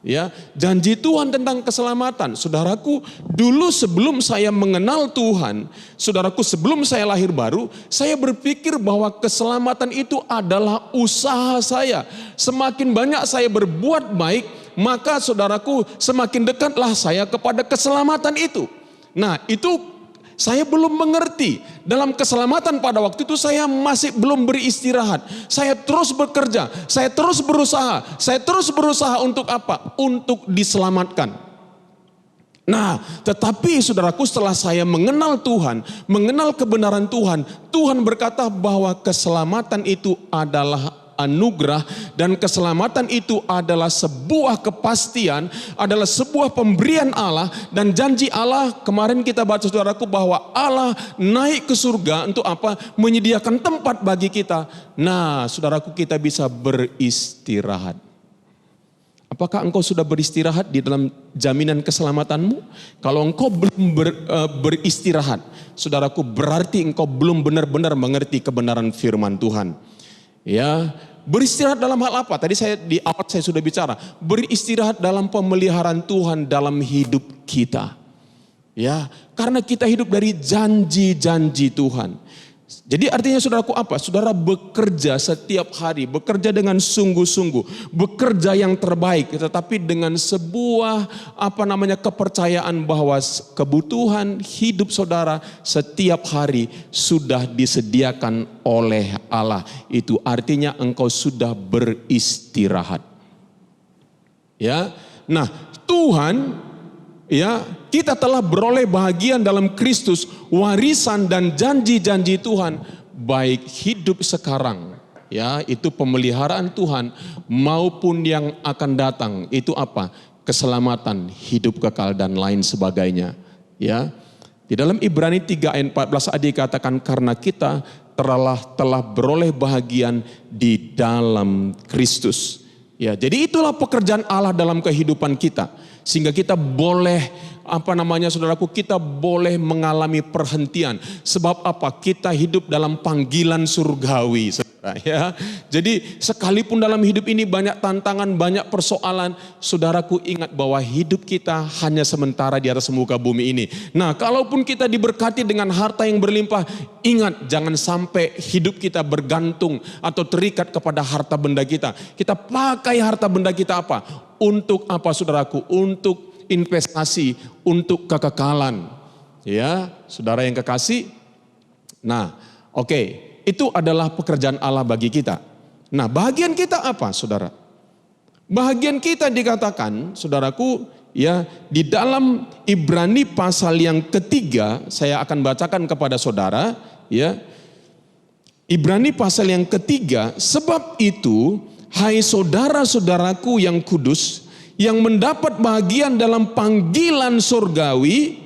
Ya, janji Tuhan tentang keselamatan. Saudaraku, dulu sebelum saya mengenal Tuhan, saudaraku, sebelum saya lahir baru, saya berpikir bahwa keselamatan itu adalah usaha saya. Semakin banyak saya berbuat baik, maka saudaraku, semakin dekatlah saya kepada keselamatan itu. Nah, itu saya belum mengerti. Dalam keselamatan pada waktu itu saya masih belum beristirahat. Saya terus bekerja, saya terus berusaha. Saya terus berusaha untuk apa? Untuk diselamatkan. Nah, tetapi saudaraku, setelah saya mengenal Tuhan, mengenal kebenaran Tuhan, Tuhan berkata bahwa keselamatan itu adalah anugerah, dan keselamatan itu adalah sebuah kepastian, adalah sebuah pemberian Allah, dan janji Allah. Kemarin kita baca saudaraku bahwa Allah naik ke surga untuk apa? Menyediakan tempat bagi kita. Nah saudaraku, kita bisa beristirahat. Apakah engkau sudah beristirahat di dalam jaminan keselamatanmu? Kalau engkau belum beristirahat, saudaraku, berarti engkau belum benar-benar mengerti kebenaran firman Tuhan. Ya, beristirahat dalam hal apa? Tadi di awal saya sudah bicara. Beristirahat dalam pemeliharaan Tuhan dalam hidup kita. Ya, karena kita hidup dari janji-janji Tuhan. Jadi artinya saudaraku apa? Saudara bekerja setiap hari, bekerja dengan sungguh-sungguh, bekerja yang terbaik, tetapi dengan sebuah kepercayaan bahwa kebutuhan hidup saudara setiap hari sudah disediakan oleh Allah. Itu artinya engkau sudah beristirahat. Ya. Nah, Tuhan, ya, kita telah beroleh bahagian dalam Kristus, warisan dan janji-janji Tuhan, baik hidup sekarang, ya, itu pemeliharaan Tuhan, maupun yang akan datang, itu apa? Keselamatan, hidup kekal dan lain sebagainya, ya. Di dalam Ibrani 3 ayat 14 dikatakan karena kita telah beroleh bahagian di dalam Kristus. Ya, jadi itulah pekerjaan Allah dalam kehidupan kita. Sehingga kita boleh, saudaraku, kita boleh mengalami perhentian. Sebab apa? Kita hidup dalam panggilan surgawi, saudara, ya. Jadi sekalipun dalam hidup ini banyak tantangan, banyak persoalan, saudaraku, ingat bahwa hidup kita hanya sementara di atas muka bumi ini. Nah, kalaupun kita diberkati dengan harta yang berlimpah, ingat jangan sampai hidup kita bergantung atau terikat kepada harta benda kita. Kita pakai harta benda kita apa? Untuk apa, saudaraku? Untuk investasi, untuk kekekalan. Ya, saudara yang kekasih. Nah, oke, itu adalah pekerjaan Allah bagi kita. Nah, bahagian kita apa, saudara? Bahagian kita dikatakan, saudaraku, ya, di dalam Ibrani pasal yang ketiga, saya akan bacakan kepada saudara, ya. Ibrani pasal yang ketiga, sebab itu, hai saudara-saudaraku yang kudus, yang mendapat bahagian dalam panggilan surgawi,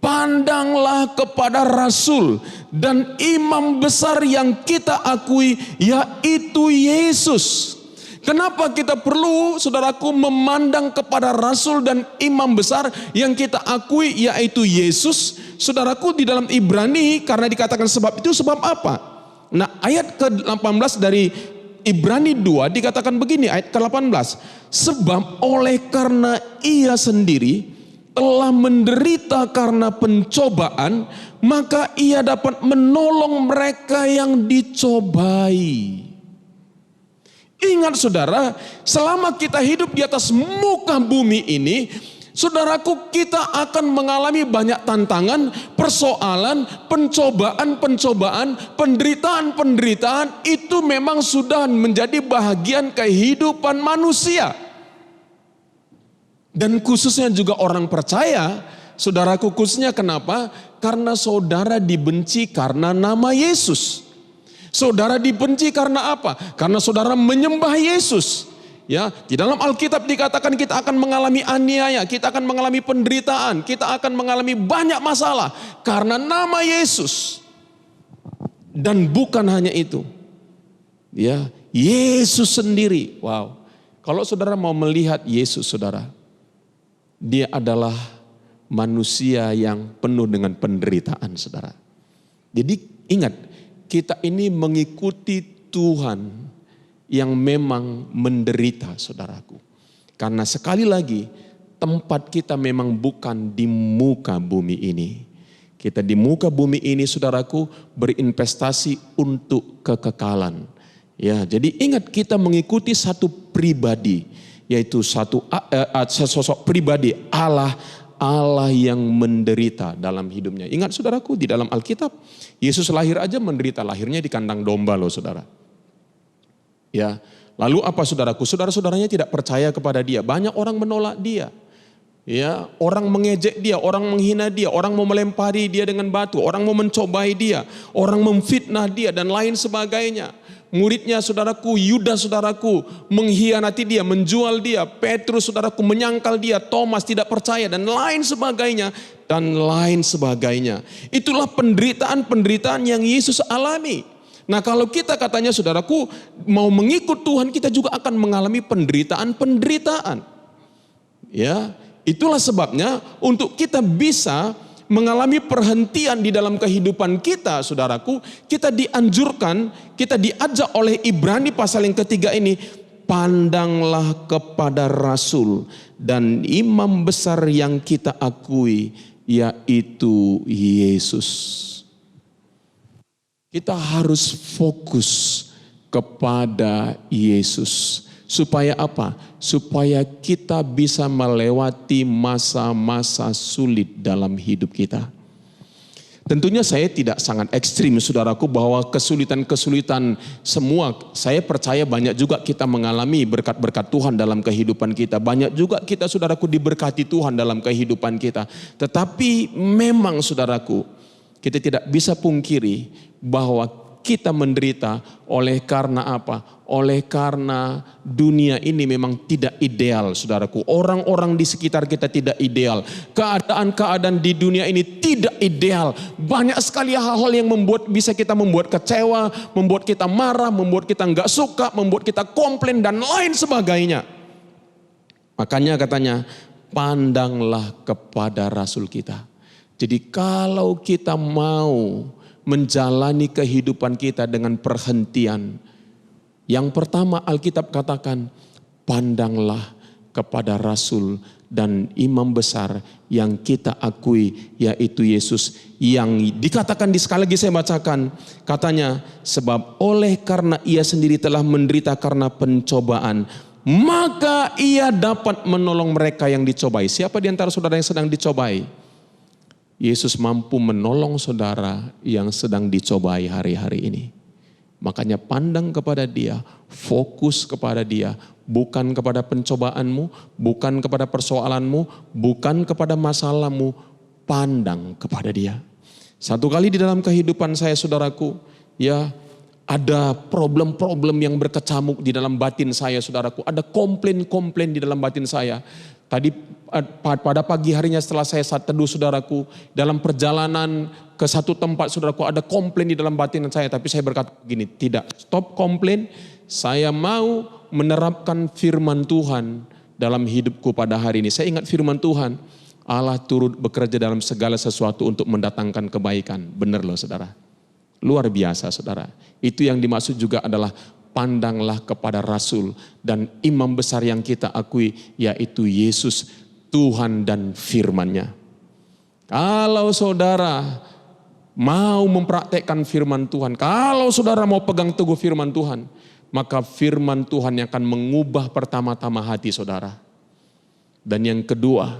pandanglah kepada rasul dan imam besar yang kita akui, yaitu Yesus. Kenapa kita perlu, saudaraku, memandang kepada rasul dan imam besar yang kita akui, yaitu Yesus? Saudaraku, di dalam Ibrani, karena dikatakan sebab itu, sebab apa? Nah, ayat ke-18 dari Ibrani 2 dikatakan begini, ayat ke-18. Sebab oleh karena ia sendiri telah menderita karena pencobaan, maka ia dapat menolong mereka yang dicobai. Ingat saudara, selama kita hidup di atas muka bumi ini, saudaraku, kita akan mengalami banyak tantangan, persoalan, pencobaan, penderitaan. Itu memang sudah menjadi bahagian kehidupan manusia. Dan khususnya juga orang percaya, saudaraku, khususnya kenapa? Karena saudara dibenci karena nama Yesus. Saudara dibenci karena apa? Karena saudara menyembah Yesus. Ya, di dalam Alkitab dikatakan kita akan mengalami aniaya, kita akan mengalami penderitaan, kita akan mengalami banyak masalah karena nama Yesus. Dan bukan hanya itu. Ya, Yesus sendiri. Wow. Kalau saudara mau melihat Yesus, saudara, dia adalah manusia yang penuh dengan penderitaan, saudara. Jadi ingat, kita ini mengikuti Tuhan yang memang menderita, saudaraku. Karena sekali lagi, tempat kita memang bukan di muka bumi ini. Kita di muka bumi ini, saudaraku, berinvestasi untuk kekekalan. Ya, jadi ingat, kita mengikuti satu pribadi, yaitu sosok pribadi Allah yang menderita dalam hidupnya. Ingat saudaraku, di dalam Alkitab, Yesus lahir aja menderita, lahirnya di kandang domba loh, saudara. Ya, lalu apa, saudaraku? Saudara-saudaranya tidak percaya kepada dia. Banyak orang menolak dia. Ya, orang mengejek dia, orang menghina dia, orang mau melempari dia dengan batu, orang mau mencobai dia, orang memfitnah dia dan lain sebagainya. Muridnya saudaraku, Yudas saudaraku, mengkhianati dia, menjual dia. Petrus saudaraku, menyangkal dia. Thomas tidak percaya dan lain sebagainya. Dan lain sebagainya. Itulah penderitaan-penderitaan yang Yesus alami. Nah kalau kita katanya saudaraku, mau mengikut Tuhan, kita juga akan mengalami penderitaan-penderitaan. Ya, itulah sebabnya untuk kita bisa mengalami perhentian di dalam kehidupan kita, saudaraku, kita dianjurkan, kita diajak oleh Ibrani pasal yang ketiga ini, pandanglah kepada Rasul dan imam besar yang kita akui, yaitu Yesus. Kita harus fokus kepada Yesus. Supaya apa? Supaya kita bisa melewati masa-masa sulit dalam hidup kita. Tentunya saya tidak sangat ekstrim saudaraku bahwa kesulitan-kesulitan semua, saya percaya banyak juga kita mengalami berkat-berkat Tuhan dalam kehidupan kita. Banyak juga kita saudaraku diberkati Tuhan dalam kehidupan kita. Tetapi memang saudaraku, kita tidak bisa pungkiri bahwa kita menderita oleh karena apa? Oleh karena dunia ini memang tidak ideal, saudaraku. Orang-orang di sekitar kita tidak ideal. Keadaan-keadaan di dunia ini tidak ideal. Banyak sekali hal-hal yang bisa kita membuat kecewa, membuat kita marah, membuat kita nggak suka, membuat kita komplain dan lain sebagainya. Makanya katanya, pandanglah kepada Rasul kita. Jadi kalau kita mau menjalani kehidupan kita dengan perhentian. Yang pertama Alkitab katakan, pandanglah kepada Rasul dan imam besar yang kita akui, yaitu Yesus. Yang dikatakan sekali lagi saya bacakan, katanya, sebab oleh karena ia sendiri telah menderita karena pencobaan, maka ia dapat menolong mereka yang dicobai. Siapa di antara saudara yang sedang dicobai? Yesus mampu menolong saudara yang sedang dicobai hari-hari ini. Makanya pandang kepada dia, fokus kepada dia, bukan kepada pencobaanmu, bukan kepada persoalanmu, bukan kepada masalahmu, pandang kepada dia. Satu kali di dalam kehidupan saya saudaraku, ya ada problem-problem yang berkecamuk di dalam batin saya saudaraku, ada komplain-komplain di dalam batin saya. Tadi pada pagi harinya setelah saya saat teduh saudaraku, dalam perjalanan ke satu tempat saudaraku ada komplain di dalam batin saya. Tapi saya berkata begini, tidak, stop komplain. Saya mau menerapkan firman Tuhan dalam hidupku pada hari ini. Saya ingat firman Tuhan, Allah turut bekerja dalam segala sesuatu untuk mendatangkan kebaikan. Benar loh saudara, luar biasa saudara. Itu yang dimaksud juga adalah pandanglah kepada Rasul dan imam besar yang kita akui, yaitu Yesus, Tuhan dan firman-Nya. Kalau saudara mau mempraktekkan firman Tuhan, kalau saudara mau pegang teguh firman Tuhan, maka firman Tuhan yang akan mengubah pertama-tama hati saudara. Dan yang kedua,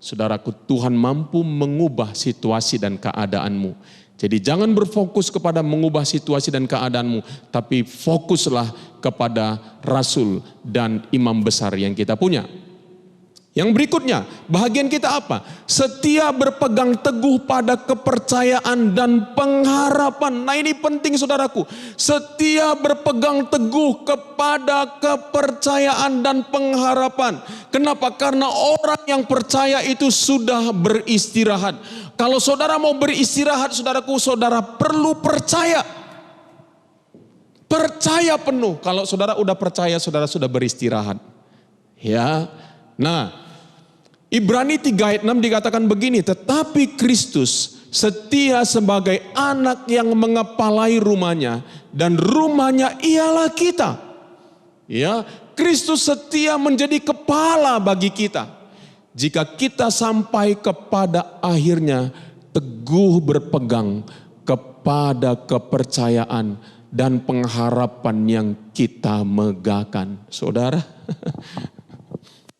saudaraku, Tuhan mampu mengubah situasi dan keadaanmu. Jadi jangan berfokus kepada mengubah situasi dan keadaanmu, tapi fokuslah kepada Rasul dan imam besar yang kita punya. Yang berikutnya, bahagian kita apa? Setia berpegang teguh pada kepercayaan dan pengharapan. Nah ini penting saudaraku. Setia berpegang teguh kepada kepercayaan dan pengharapan. Kenapa? Karena orang yang percaya itu sudah beristirahat. Kalau saudara mau beristirahat saudaraku, saudara perlu percaya. Percaya penuh. Kalau saudara udah percaya, saudara sudah beristirahat. Ya. Nah, Ibrani 3 ayat 6 dikatakan begini, tetapi Kristus setia sebagai anak yang mengepalai rumahnya dan rumahnya ialah kita. Ya, Kristus setia menjadi kepala bagi kita. Jika kita sampai kepada akhirnya teguh berpegang kepada kepercayaan dan pengharapan yang kita megahkan. Saudara,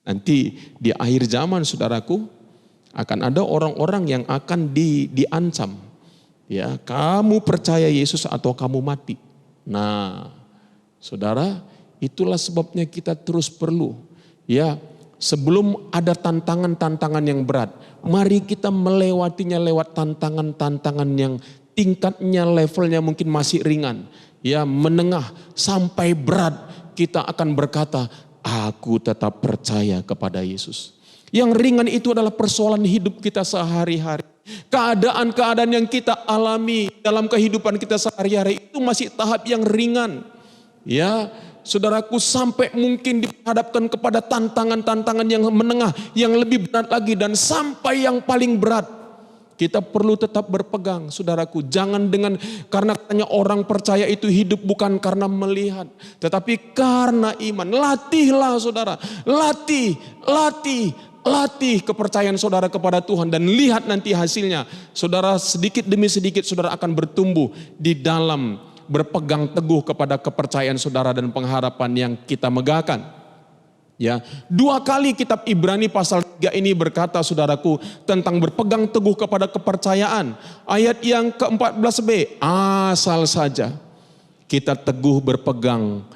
nanti di akhir zaman saudaraku akan ada orang-orang yang akan diancam. Ya, kamu percaya Yesus atau kamu mati. Nah, saudara, itulah sebabnya kita terus perlu, ya, sebelum ada tantangan-tantangan yang berat, mari kita melewatinya lewat tantangan-tantangan yang tingkatnya, levelnya mungkin masih ringan. ya menengah sampai berat, kita akan berkata, aku tetap percaya kepada Yesus. Yang ringan itu adalah persoalan hidup kita sehari-hari. Keadaan-keadaan yang kita alami dalam kehidupan kita sehari-hari itu masih tahap yang ringan. Ya, saudaraku, sampai mungkin dihadapkan kepada tantangan-tantangan yang menengah, yang lebih berat lagi, dan sampai yang paling berat. Kita perlu tetap berpegang, saudaraku. Jangan karena katanya orang percaya itu hidup bukan karena melihat, tetapi karena iman. Latihlah saudara, latih kepercayaan saudara kepada Tuhan, dan lihat nanti hasilnya. Saudara, sedikit demi sedikit saudara akan bertumbuh di dalam berpegang teguh kepada kepercayaan saudara dan pengharapan yang kita megahkan. Ya, 2 kali kitab Ibrani pasal 3 ini berkata, saudaraku, tentang berpegang teguh kepada kepercayaan. Ayat yang ke-14b, asal saja kita teguh berpegang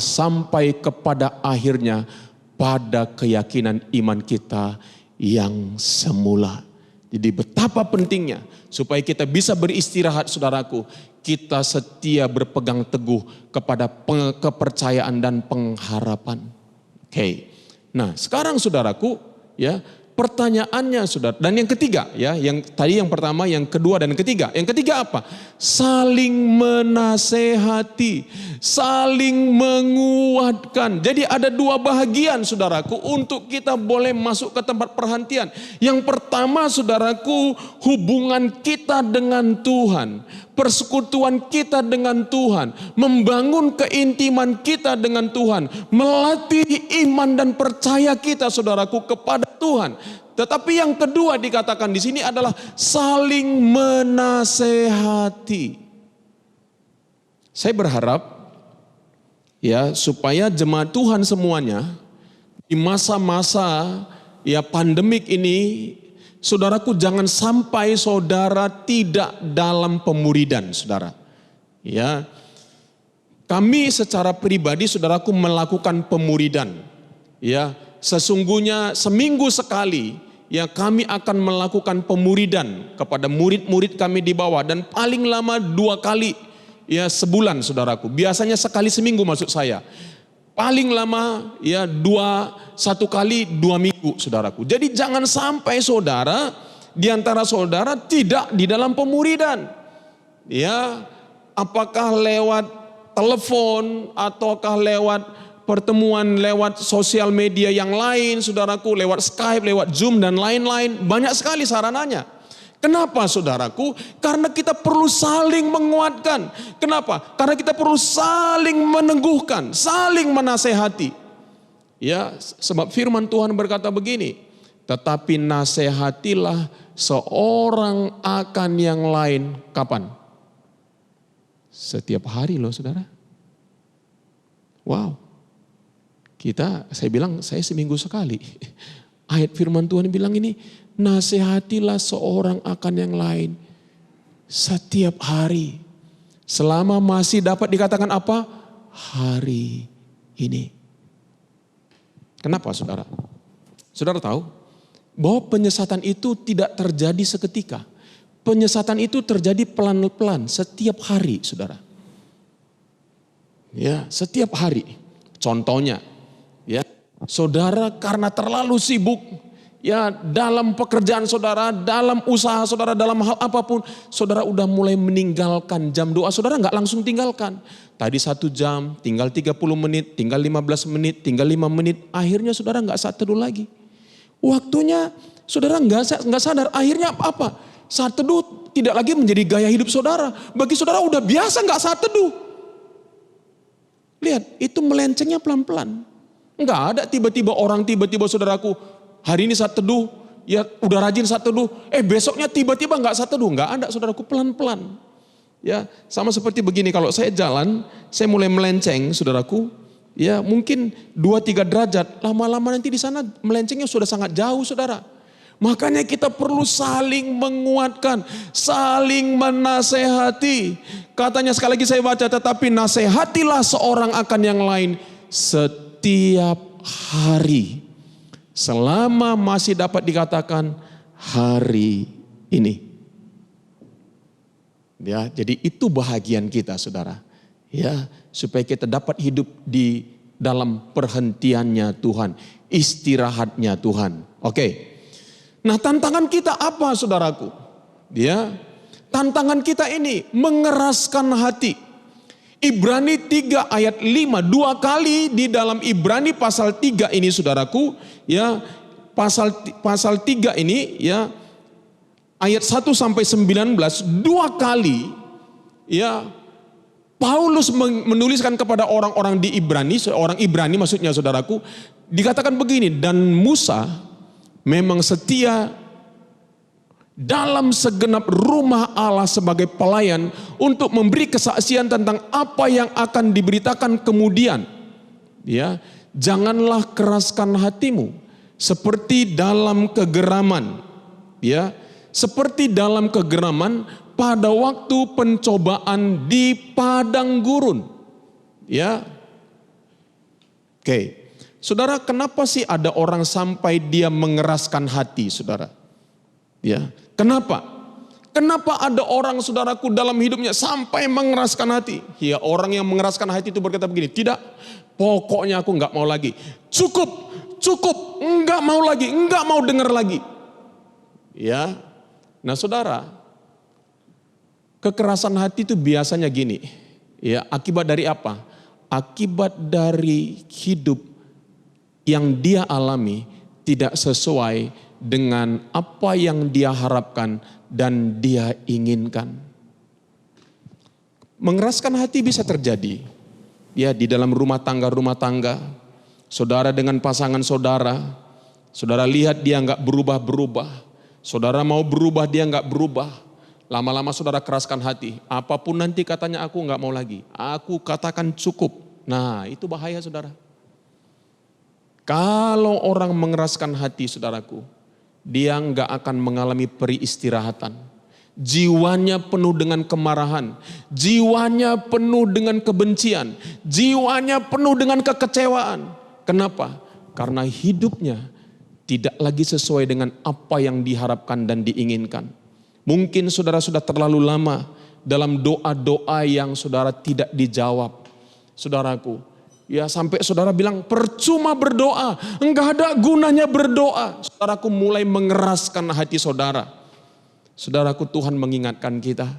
sampai kepada akhirnya, pada keyakinan iman kita yang semula. Jadi betapa pentingnya supaya kita bisa beristirahat, saudaraku, kita setia berpegang teguh kepada kepercayaan dan pengharapan. Oke. Nah, sekarang saudaraku, ya, pertanyaannya saudara, dan yang ketiga, ya, yang tadi yang pertama, yang kedua dan ketiga. Yang ketiga apa? Saling menasehati, saling menguatkan. Jadi ada 2 bahagian saudaraku untuk kita boleh masuk ke tempat perhentian. Yang pertama saudaraku, hubungan kita dengan Tuhan, persekutuan kita dengan Tuhan, membangun keintiman kita dengan Tuhan, melatih iman dan percaya kita saudaraku kepada Tuhan. Tetapi yang kedua dikatakan di sini adalah saling menasehati. Saya berharap ya supaya jemaat Tuhan semuanya di masa-masa ya pandemik ini, saudaraku, jangan sampai saudara tidak dalam pemuridan, saudara. Ya, kami secara pribadi, saudaraku, melakukan pemuridan. Ya, sesungguhnya seminggu sekali, ya, kami akan melakukan pemuridan kepada murid-murid kami di bawah, dan paling lama 2 kali, ya, sebulan, saudaraku. Biasanya sekali seminggu maksud saya. Paling lama ya 1 kali 2 minggu, saudaraku. Jadi jangan sampai saudara di antara saudara tidak di dalam pemuridan. Ya, apakah lewat telepon ataukah lewat pertemuan lewat sosial media yang lain, saudaraku, lewat Skype, lewat Zoom dan lain-lain. Banyak sekali sarananya. Kenapa saudaraku? Karena kita perlu saling menguatkan. Kenapa? Karena kita perlu saling meneguhkan, saling menasehati. Ya, sebab firman Tuhan berkata begini, tetapi nasehatilah seorang akan yang lain. Kapan? Setiap hari loh saudara. Wow. Saya bilang saya seminggu sekali. Ayat firman Tuhan bilang ini, nasihatilah seorang akan yang lain setiap hari. Selama masih dapat dikatakan apa? Hari ini. Kenapa saudara? Saudara tahu bahwa penyesatan itu tidak terjadi seketika. Penyesatan itu terjadi pelan-pelan setiap hari, saudara. Ya, setiap hari. Contohnya, ya, saudara karena terlalu sibuk, ya, dalam pekerjaan saudara, dalam usaha saudara, dalam hal apapun, saudara udah mulai meninggalkan jam doa. Saudara nggak langsung tinggalkan. Tadi 1 jam, tinggal 30 menit, tinggal 15 menit, tinggal 5 menit. Akhirnya saudara nggak saat teduh lagi. Waktunya saudara nggak sadar. Akhirnya apa? Saat teduh tidak lagi menjadi gaya hidup saudara. Bagi saudara udah biasa nggak saat teduh. Lihat, itu melencengnya pelan-pelan. Nggak ada tiba-tiba saudaraku, hari ini saat teduh, ya udah rajin saat teduh, besoknya tiba-tiba nggak saat teduh. Nggak ada saudaraku, pelan-pelan. Ya, sama seperti begini, kalau saya jalan, saya mulai melenceng saudaraku, ya mungkin 2-3 derajat, lama-lama nanti di sana melencengnya sudah sangat jauh saudara. Makanya kita perlu saling menguatkan, saling menasehati. Katanya sekali lagi saya baca, tetapi nasehatilah seorang akan yang lain setiap hari. Selama masih dapat dikatakan hari ini. Ya, jadi itu bahagian kita, saudara. Ya, supaya kita dapat hidup di dalam perhentiannya Tuhan, istirahatnya Tuhan. Oke. Nah, tantangan kita apa, saudaraku? Ya, tantangan kita ini mengeraskan hati. Ibrani 3 ayat 5, 2 kali di dalam Ibrani pasal 3 ini, saudaraku, ya, pasal 3 ini, ya, ayat 1 sampai 19, 2 kali, ya, Paulus menuliskan kepada orang-orang di Ibrani, orang Ibrani maksudnya, saudaraku, dikatakan begini, dan Musa memang setia dalam segenap rumah Allah sebagai pelayan untuk memberi kesaksian tentang apa yang akan diberitakan kemudian. Ya, janganlah keraskan hatimu seperti dalam kegeraman. Ya, seperti dalam kegeraman pada waktu pencobaan di padang gurun. Ya. Oke. Saudara, kenapa sih ada orang sampai dia mengeraskan hati, saudara? Ya. Kenapa? Kenapa ada orang, saudaraku, dalam hidupnya sampai mengeraskan hati? Ya, orang yang mengeraskan hati itu berkata begini, tidak, pokoknya aku enggak mau lagi. Cukup, enggak mau lagi, enggak mau dengar lagi. Ya. Nah, saudara, kekerasan hati itu biasanya gini, ya, akibat dari apa? Akibat dari hidup yang dia alami tidak sesuai dengan apa yang dia harapkan dan dia inginkan. Mengeraskan hati bisa terjadi, ya, di dalam rumah tangga, saudara dengan pasangan saudara, saudara lihat dia enggak berubah-berubah, saudara mau berubah dia enggak berubah. Lama-lama saudara keraskan hati. Apapun nanti katanya aku enggak mau lagi. Aku katakan cukup. Nah, itu bahaya, saudara. Kalau orang mengeraskan hati, saudaraku, dia enggak akan mengalami peristirahatan. Jiwanya penuh dengan kemarahan. Jiwanya penuh dengan kebencian. Jiwanya penuh dengan kekecewaan. Kenapa? Karena hidupnya tidak lagi sesuai dengan apa yang diharapkan dan diinginkan. Mungkin saudara sudah terlalu lama dalam doa-doa yang saudara tidak dijawab. Saudaraku, ya, sampai saudara bilang percuma berdoa, enggak ada gunanya berdoa. Saudaraku, mulai mengeraskan hati saudara. Saudaraku, Tuhan mengingatkan kita,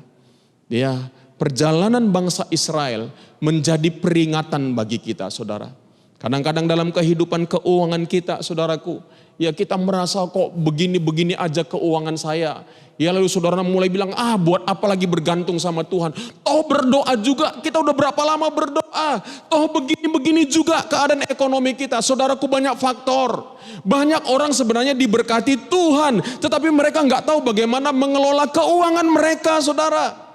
ya, perjalanan bangsa Israel menjadi peringatan bagi kita, saudara. Kadang-kadang dalam kehidupan keuangan kita, saudaraku, ya, kita merasa kok begini-begini aja keuangan saya. Ya, lalu saudara mulai bilang, buat apa lagi bergantung sama Tuhan. Toh berdoa juga, kita udah berapa lama berdoa. Toh begini-begini juga keadaan ekonomi kita. Saudaraku, banyak faktor. Banyak orang sebenarnya diberkati Tuhan, tetapi mereka nggak tahu bagaimana mengelola keuangan mereka, saudara.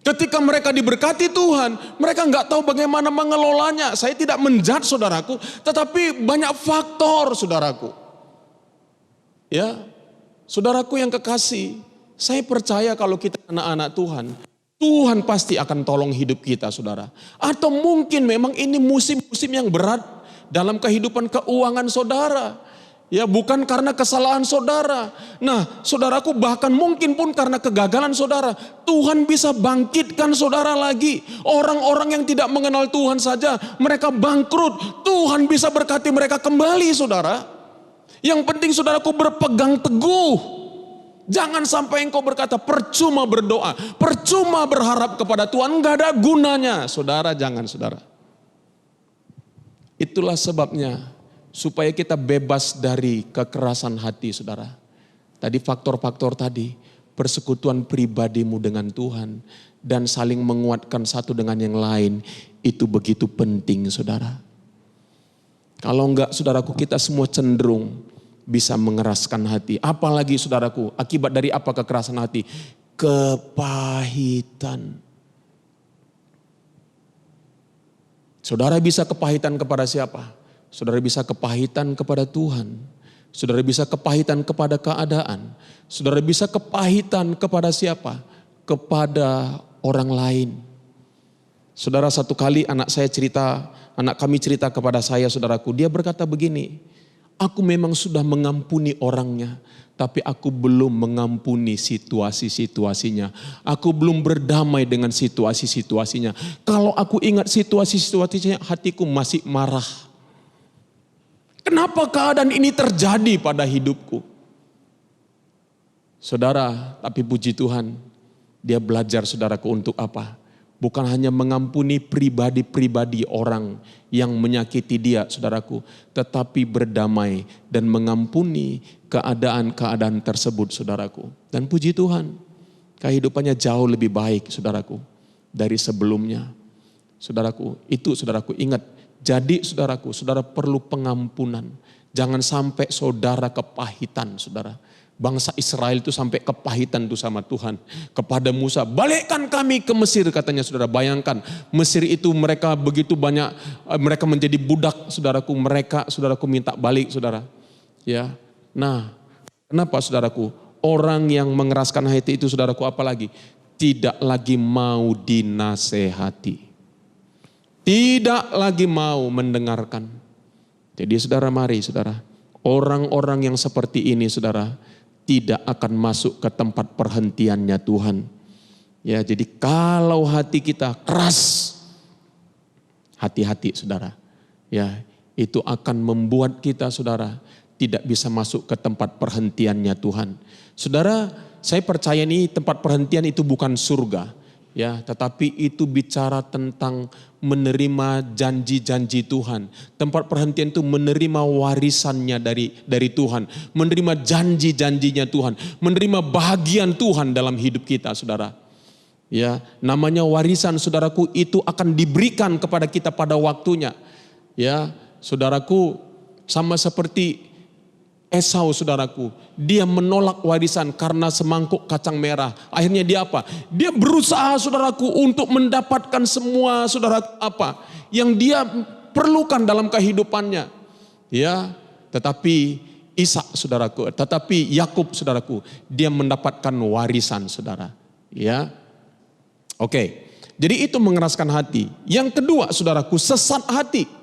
Ketika mereka diberkati Tuhan, mereka nggak tahu bagaimana mengelolanya. Saya tidak menjudge saudaraku, tetapi banyak faktor, saudaraku. Ya, saudaraku yang kekasih, saya percaya kalau kita anak-anak Tuhan, Tuhan pasti akan tolong hidup kita, saudara. Atau mungkin memang ini musim-musim yang berat dalam kehidupan keuangan saudara. Ya, bukan karena kesalahan saudara. Nah, saudaraku, bahkan mungkin pun karena kegagalan saudara, Tuhan bisa bangkitkan saudara lagi. Orang-orang yang tidak mengenal Tuhan saja, mereka bangkrut. Tuhan bisa berkati mereka kembali, saudara. Yang penting saudaraku berpegang teguh. Jangan sampai engkau berkata percuma berdoa, percuma berharap kepada Tuhan, enggak ada gunanya. Saudara, jangan, saudara. Itulah sebabnya supaya kita bebas dari kekerasan hati, saudara. Tadi faktor-faktor tadi, persekutuan pribadimu dengan Tuhan dan saling menguatkan satu dengan yang lain, itu begitu penting, saudara. Kalau enggak, saudaraku, kita semua cenderung bisa mengeraskan hati. Apalagi, saudaraku, akibat dari apa kekerasan hati? Kepahitan. Saudara bisa kepahitan kepada siapa? Saudara bisa kepahitan kepada Tuhan. Saudara bisa kepahitan kepada keadaan. Saudara bisa kepahitan kepada siapa? Kepada orang lain. Saudara, satu kali anak kami cerita kepada saya, saudaraku. Dia berkata begini, Aku memang sudah mengampuni orangnya, tapi aku belum mengampuni situasi-situasinya. Aku belum berdamai dengan situasi-situasinya. Kalau aku ingat situasi-situasinya, hatiku masih marah. Kenapa keadaan ini terjadi pada hidupku? Saudara, tapi puji Tuhan, dia belajar saudaraku untuk apa? Bukan hanya mengampuni pribadi-pribadi orang yang menyakiti dia, saudaraku, tetapi berdamai dan mengampuni keadaan-keadaan tersebut, saudaraku. Dan puji Tuhan, kehidupannya jauh lebih baik, saudaraku, dari sebelumnya. Saudaraku, itu saudaraku ingat, jadi saudaraku, saudara perlu pengampunan. Jangan sampai saudara kepahitan, saudara. Bangsa Israel itu sampai kepahitan tuh sama Tuhan. Kepada Musa, balikkan kami ke Mesir, katanya saudara. Bayangkan, Mesir itu mereka begitu banyak, mereka menjadi budak, saudaraku. Mereka, saudaraku, minta balik, saudara. Ya, nah, kenapa saudaraku? Orang yang mengeraskan hati itu, saudaraku, apalagi? Tidak lagi mau dinasehati. Tidak lagi mau mendengarkan. Jadi saudara, mari saudara. Orang-orang yang seperti ini, saudara, tidak akan masuk ke tempat perhentiannya Tuhan. Ya, jadi kalau hati kita keras, hati-hati saudara. Ya, itu akan membuat kita, saudara, tidak bisa masuk ke tempat perhentiannya Tuhan. Saudara, saya percaya nih tempat perhentian itu bukan surga. Ya, tetapi itu bicara tentang menerima janji-janji Tuhan. Tempat perhentian itu menerima warisannya dari Tuhan, menerima janji-janjinya Tuhan, menerima bahagian Tuhan dalam hidup kita, saudara. Ya, namanya warisan, saudaraku, itu akan diberikan kepada kita pada waktunya. Ya, saudaraku, sama seperti Esau, saudaraku, dia menolak warisan karena semangkuk kacang merah. Akhirnya dia apa? Dia berusaha, saudaraku, untuk mendapatkan semua, saudara, apa yang dia perlukan dalam kehidupannya. Ya, tetapi Ishak, saudaraku, tetapi Yakub, saudaraku, dia mendapatkan warisan, saudara. Ya, oke. Jadi itu mengeraskan hati. Yang kedua, saudaraku, sesat hati.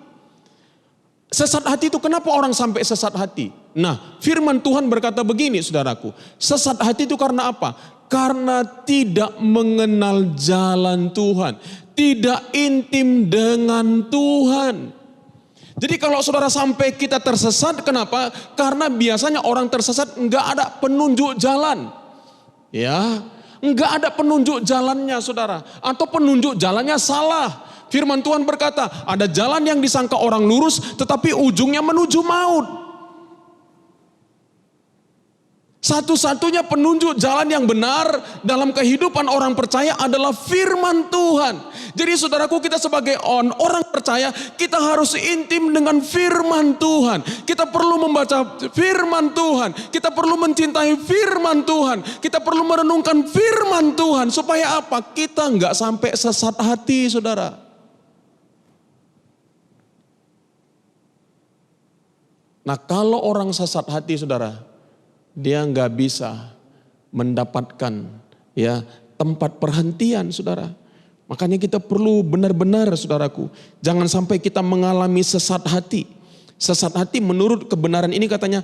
Sesat hati itu kenapa orang sampai sesat hati? Nah, firman Tuhan berkata begini, saudaraku. Sesat hati itu karena apa? Karena tidak mengenal jalan Tuhan. Tidak intim dengan Tuhan. Jadi kalau saudara sampai kita tersesat, kenapa? Karena biasanya orang tersesat enggak ada penunjuk jalan. Ya, enggak ada penunjuk jalannya, saudara. Atau penunjuk jalannya salah. Firman Tuhan berkata, ada jalan yang disangka orang lurus, tetapi ujungnya menuju maut. Satu-satunya penunjuk jalan yang benar dalam kehidupan orang percaya adalah firman Tuhan. Jadi saudaraku, kita sebagai orang percaya, kita harus intim dengan firman Tuhan. Kita perlu membaca firman Tuhan. Kita perlu mencintai firman Tuhan. Kita perlu merenungkan firman Tuhan. Supaya apa? Kita nggak sampai sesat hati, saudara. Nah, kalau orang sesat hati, saudara, dia nggak bisa mendapatkan ya tempat perhentian, saudara. Makanya kita perlu benar-benar, saudaraku, jangan sampai kita mengalami sesat hati. Sesat hati menurut kebenaran ini katanya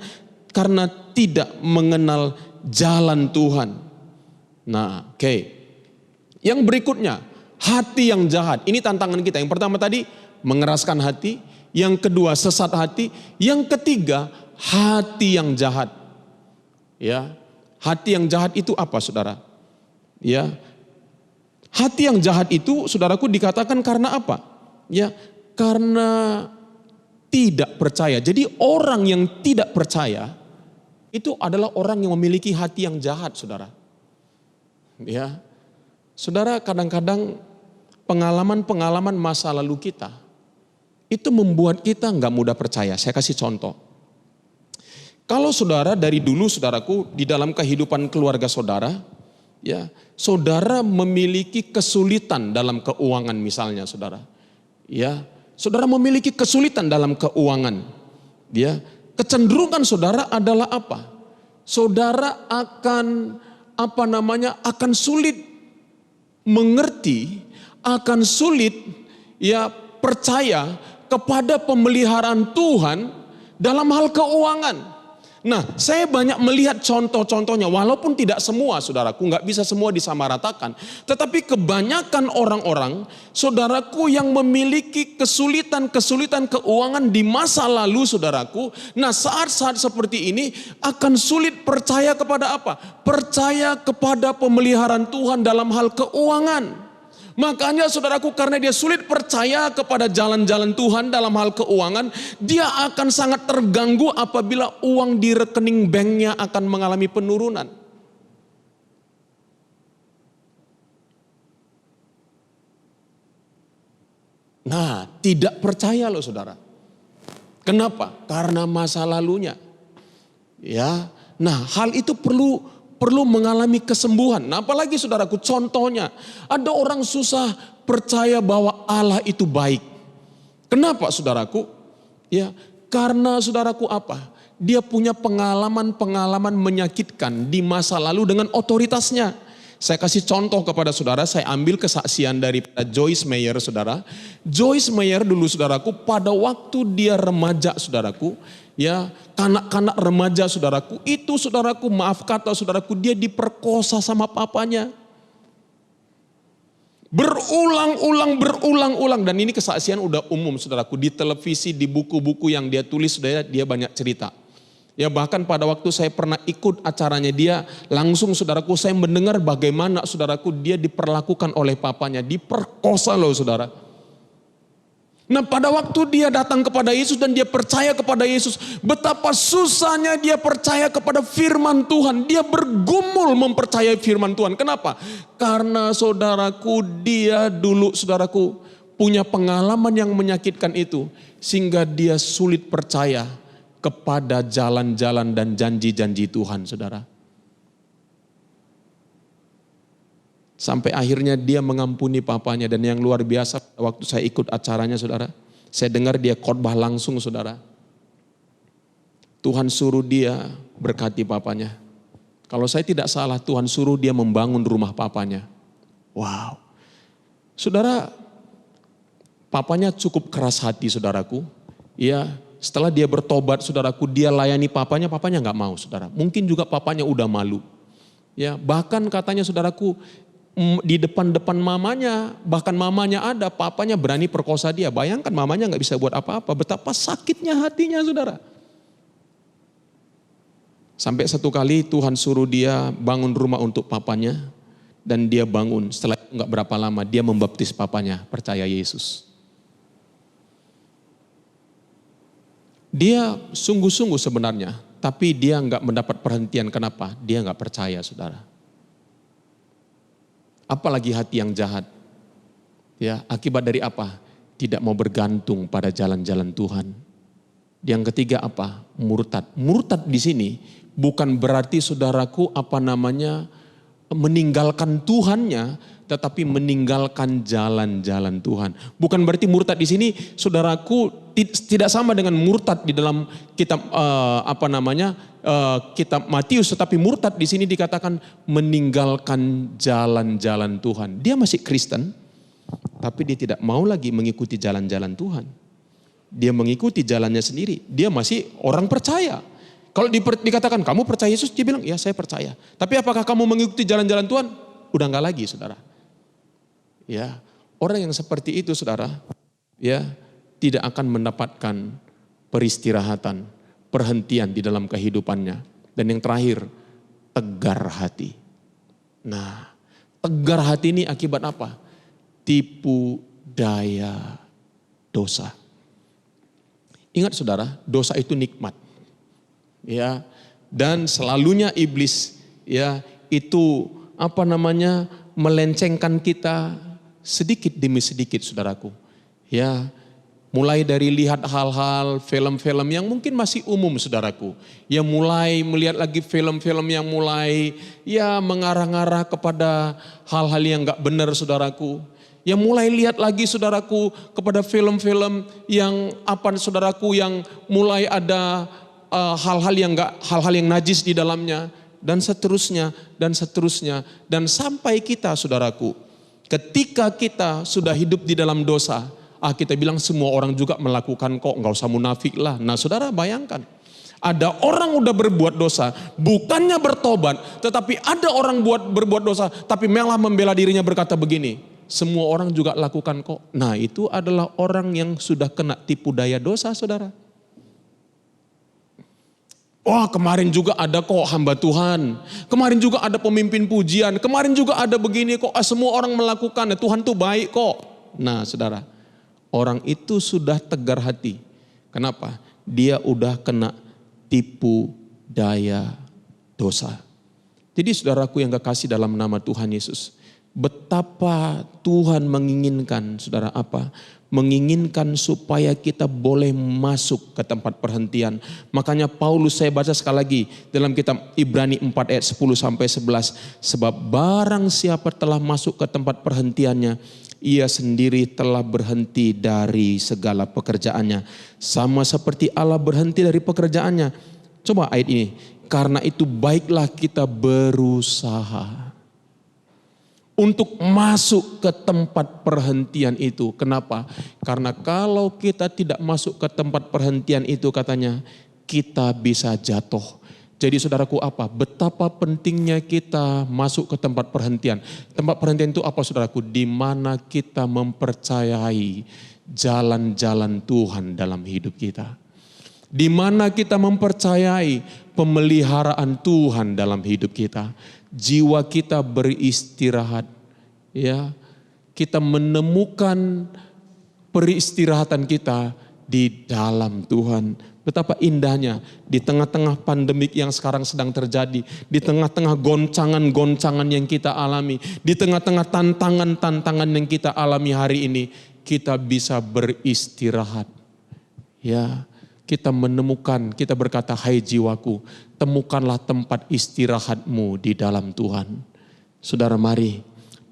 karena tidak mengenal jalan Tuhan. Nah, oke. Yang berikutnya, hati yang jahat. Ini tantangan kita. Yang pertama tadi mengeraskan hati. Yang kedua sesat hati, yang ketiga hati yang jahat. Ya, hati yang jahat itu apa, saudara? Ya, hati yang jahat itu, saudaraku, dikatakan karena apa? Ya, karena tidak percaya. Jadi orang yang tidak percaya itu adalah orang yang memiliki hati yang jahat, saudara. Ya, saudara, kadang-kadang pengalaman-pengalaman masa lalu kita itu membuat kita nggak mudah percaya. Saya kasih contoh. Kalau saudara dari dulu, saudaraku, di dalam kehidupan keluarga saudara, ya, saudara memiliki kesulitan dalam keuangan misalnya, saudara. Ya, saudara memiliki kesulitan dalam keuangan. Ya, kecenderungan saudara adalah apa? Saudara akan akan sulit mengerti, akan sulit ya percaya kepada pemeliharaan Tuhan dalam hal keuangan. Nah, saya banyak melihat contoh-contohnya, walaupun tidak semua saudaraku, nggak bisa semua disamaratakan. Tetapi kebanyakan orang-orang, saudaraku, yang memiliki kesulitan-kesulitan keuangan di masa lalu saudaraku. Nah, saat-saat seperti ini akan sulit percaya kepada apa? Percaya kepada pemeliharaan Tuhan dalam hal keuangan. Makanya saudaraku, karena dia sulit percaya kepada jalan-jalan Tuhan dalam hal keuangan, dia akan sangat terganggu apabila uang di rekening banknya akan mengalami penurunan. Nah, tidak percaya loh saudara. Kenapa? Karena masa lalunya. Ya, nah hal itu perlu mengalami kesembuhan. Nah, apalagi saudaraku, contohnya ada orang susah percaya bahwa Allah itu baik. Kenapa saudaraku? Ya, karena saudaraku apa? Dia punya pengalaman-pengalaman menyakitkan di masa lalu dengan otoritasnya. Saya kasih contoh kepada saudara, saya ambil kesaksian dari Joyce Meyer saudara. Joyce Meyer dulu saudaraku, pada waktu dia remaja saudaraku, ya kanak-kanak remaja saudaraku, itu saudaraku, maaf kata saudaraku, dia diperkosa sama papanya. Berulang-ulang, dan ini kesaksian udah umum saudaraku, di televisi, di buku-buku yang dia tulis, dia banyak cerita. Ya, bahkan pada waktu saya pernah ikut acaranya dia, langsung saudaraku saya mendengar bagaimana saudaraku dia diperlakukan oleh papanya, diperkosa loh saudara. Nah, pada waktu dia datang kepada Yesus dan dia percaya kepada Yesus, betapa susahnya dia percaya kepada firman Tuhan. Dia bergumul mempercayai firman Tuhan. Kenapa? Karena saudaraku, dia dulu saudaraku punya pengalaman yang menyakitkan itu, sehingga dia sulit percaya kepada jalan-jalan dan janji-janji Tuhan, saudara. Sampai akhirnya dia mengampuni papanya, dan yang luar biasa waktu saya ikut acaranya saudara, saya dengar dia khotbah langsung saudara. Tuhan suruh dia berkati papanya. Kalau saya tidak salah, Tuhan suruh dia membangun rumah papanya. Wow. Saudara, papanya cukup keras hati saudaraku. Ya, setelah dia bertobat saudaraku, dia layani papanya nggak mau saudara. Mungkin juga papanya udah malu. Ya, bahkan katanya saudaraku, di depan mamanya, bahkan mamanya ada, papanya berani perkosa dia. Bayangkan, mamanya nggak bisa buat apa-apa. Betapa sakitnya hatinya saudara. Sampai satu kali Tuhan suruh dia bangun rumah untuk papanya, dan dia bangun. Setelah itu nggak berapa lama dia membaptis papanya percaya Yesus. Dia sungguh-sungguh sebenarnya, tapi dia nggak mendapat perhentian. Kenapa? Dia nggak percaya saudara. Apalagi hati yang jahat. Ya, akibat dari apa? Tidak mau bergantung pada jalan-jalan Tuhan. Yang ketiga apa? Murtad. Murtad di sini bukan berarti saudaraku meninggalkan Tuhannya, tetapi meninggalkan jalan-jalan Tuhan. Bukan berarti murtad di sini saudaraku tidak sama dengan murtad di dalam kitab kitab Matius, tetapi murtad di sini dikatakan meninggalkan jalan-jalan Tuhan. Dia masih Kristen, tapi dia tidak mau lagi mengikuti jalan-jalan Tuhan. Dia mengikuti jalannya sendiri. Dia masih orang percaya. Kalau dikatakan kamu percaya Yesus, dia bilang ya saya percaya. Tapi apakah kamu mengikuti jalan-jalan Tuhan? Udah enggak lagi saudara. Ya, orang yang seperti itu saudara, ya tidak akan mendapatkan peristirahatan, perhentian di dalam kehidupannya. Dan yang terakhir, tegar hati. Nah, tegar hati ini akibat apa? Tipu daya dosa. Ingat saudara, dosa itu nikmat. Ya, dan selalunya iblis ya itu melencengkan kita sedikit demi sedikit saudaraku. Ya, mulai dari lihat hal-hal film-film yang mungkin masih umum saudaraku. Ya, mulai melihat lagi film-film yang mulai ya mengarah-arah kepada hal-hal yang enggak benar saudaraku. Ya, mulai lihat lagi saudaraku kepada film-film yang saudaraku yang mulai ada hal-hal yang najis di dalamnya, dan seterusnya dan sampai kita saudaraku, ketika kita sudah hidup di dalam dosa, Kita bilang semua orang juga melakukan kok, nggak usah munafik lah. Nah saudara bayangkan, ada orang udah berbuat dosa, bukannya bertobat, tetapi ada orang berbuat dosa, tapi malah membela dirinya berkata begini, semua orang juga lakukan kok. Nah itu adalah orang yang sudah kena tipu daya dosa saudara. Wah kemarin juga ada kok hamba Tuhan, kemarin juga ada pemimpin pujian, kemarin juga ada begini kok, semua orang melakukan, Tuhan tuh baik kok. Nah saudara, orang itu sudah tegar hati. Kenapa? Dia udah kena tipu daya dosa. Jadi saudaraku yang kekasih dalam nama Tuhan Yesus, betapa Tuhan menginginkan saudara apa? Menginginkan supaya kita boleh masuk ke tempat perhentian. Makanya Paulus, saya baca sekali lagi dalam kitab Ibrani 4 ayat 10 sampai 11. Sebab barang siapa telah masuk ke tempat perhentiannya, ia sendiri telah berhenti dari segala pekerjaannya. Sama seperti Allah berhenti dari pekerjaannya. Coba ayat ini. Karena itu baiklah kita berusaha untuk masuk ke tempat perhentian itu. Kenapa? Karena kalau kita tidak masuk ke tempat perhentian itu katanya, kita bisa jatuh. Jadi saudaraku apa? Betapa pentingnya kita masuk ke tempat perhentian. Tempat perhentian itu apa saudaraku? Di mana kita mempercayai jalan-jalan Tuhan dalam hidup kita. Di mana kita mempercayai pemeliharaan Tuhan dalam hidup kita. Jiwa kita beristirahat, ya. Kita menemukan peristirahatan kita di dalam Tuhan. Betapa indahnya di tengah-tengah pandemik yang sekarang sedang terjadi, di tengah-tengah goncangan-goncangan yang kita alami, di tengah-tengah tantangan-tantangan yang kita alami hari ini, kita bisa beristirahat. Ya, kita menemukan, kita berkata, hai jiwaku, temukanlah tempat istirahatmu di dalam Tuhan. Saudara mari,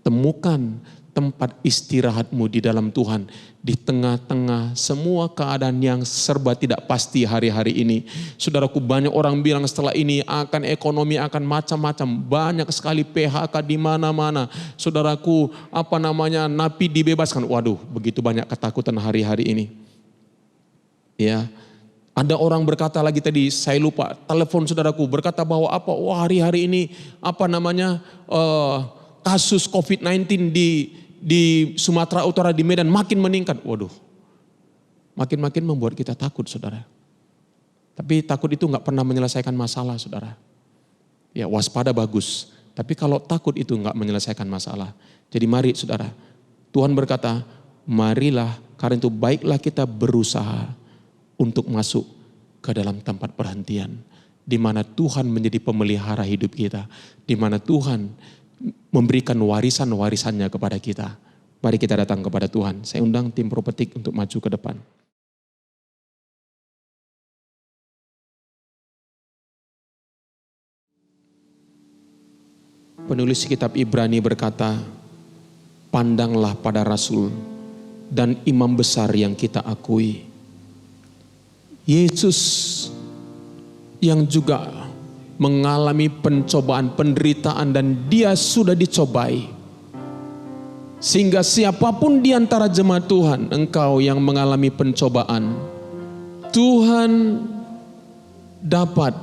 temukan tempat istirahatmu di dalam Tuhan. Di tengah-tengah semua keadaan yang serba tidak pasti hari-hari ini. Saudaraku, banyak orang bilang setelah ini akan ekonomi akan macam-macam. Banyak sekali PHK di mana-mana. Saudaraku, napi dibebaskan. Waduh, begitu banyak ketakutan hari-hari ini. Ya. Ada orang berkata lagi tadi, saya lupa, telepon saudaraku berkata bahwa hari-hari ini kasus COVID-19 di Sumatera Utara, di Medan makin meningkat. Waduh, makin-makin membuat kita takut saudara. Tapi takut itu gak pernah menyelesaikan masalah saudara. Ya waspada bagus, tapi kalau takut itu gak menyelesaikan masalah. Jadi mari saudara, Tuhan berkata, marilah karena itu baiklah kita berusaha untuk masuk ke dalam tempat perhentian. Di mana Tuhan menjadi pemelihara hidup kita. Di mana Tuhan memberikan warisan-warisannya kepada kita. Mari kita datang kepada Tuhan. Saya undang tim Propetik untuk maju ke depan. Penulis kitab Ibrani berkata, pandanglah pada rasul dan imam besar yang kita akui. Yesus yang juga mengalami pencobaan, penderitaan dan dia sudah dicobai. Sehingga siapapun di antara jemaat Tuhan, engkau yang mengalami pencobaan, Tuhan dapat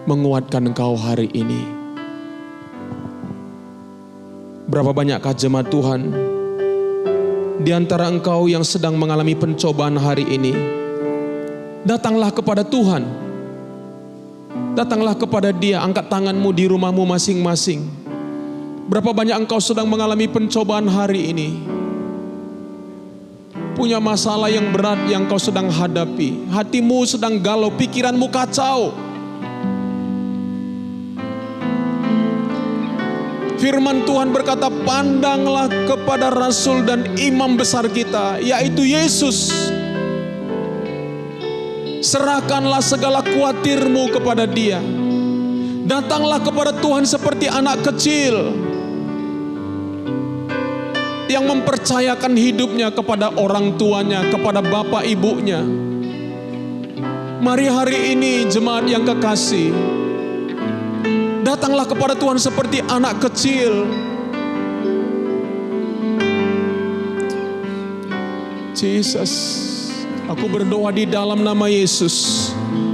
menguatkan engkau hari ini. Berapa banyakkah jemaat Tuhan di antara engkau yang sedang mengalami pencobaan hari ini? Datanglah kepada Tuhan. Datanglah kepada Dia, angkat tanganmu di rumahmu masing-masing. Berapa banyak engkau sedang mengalami pencobaan hari ini? Punya masalah yang berat yang kau sedang hadapi. Hatimu sedang galau, pikiranmu kacau. Firman Tuhan berkata, pandanglah kepada rasul dan imam besar kita, yaitu Yesus. Serahkanlah segala khawatirmu kepada Dia. Datanglah kepada Tuhan seperti anak kecil yang mempercayakan hidupnya kepada orang tuanya, kepada bapak ibunya. Mari hari ini jemaat yang kekasih, datanglah kepada Tuhan seperti anak kecil Jesus. Aku berdoa di dalam nama Yesus.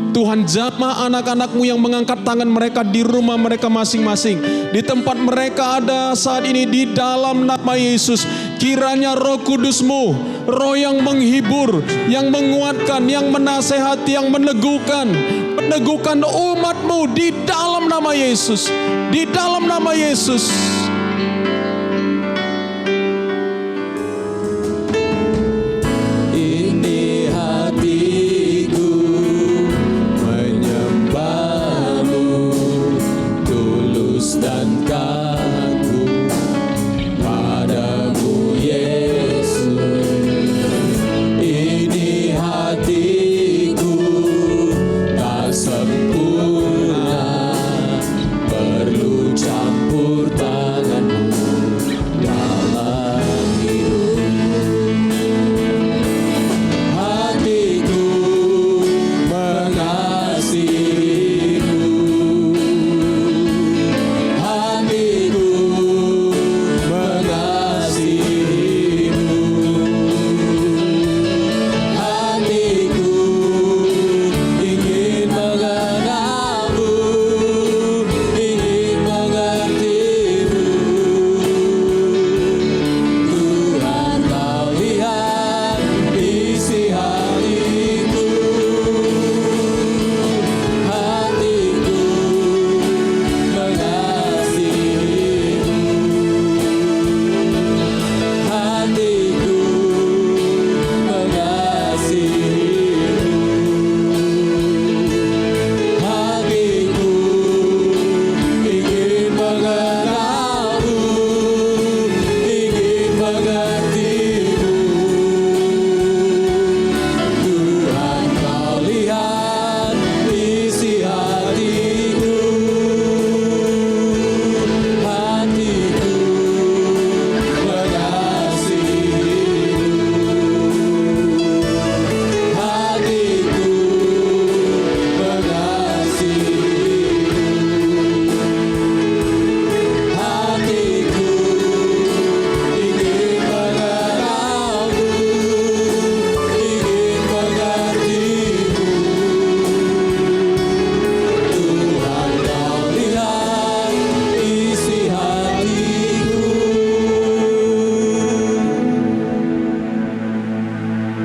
Tuhan, jamah anak-anak-Mu yang mengangkat tangan mereka di rumah mereka masing-masing, di tempat mereka ada saat ini, di dalam nama Yesus. Kiranya Roh Kudus-Mu, Roh yang menghibur, yang menguatkan, yang menasehati, yang meneguhkan umat-Mu di dalam nama Yesus. Di dalam nama Yesus.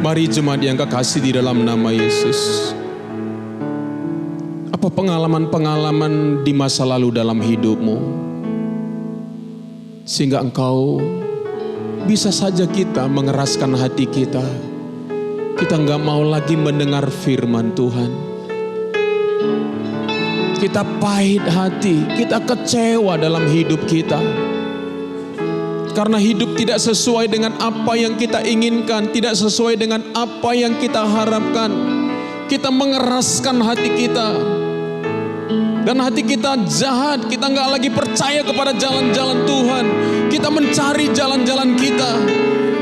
Mari jemaat yang kekasih di dalam nama Yesus. Apa pengalaman-pengalaman di masa lalu dalam hidupmu, sehingga engkau bisa saja kita mengeraskan hati kita. Kita nggak mau lagi mendengar firman Tuhan. Kita pahit hati, kita kecewa dalam hidup kita. Karena hidup tidak sesuai dengan apa yang kita inginkan, tidak sesuai dengan apa yang kita harapkan. Kita mengeraskan hati kita. Dan hati kita jahat, kita nggak lagi percaya kepada jalan-jalan Tuhan. Kita mencari jalan-jalan kita.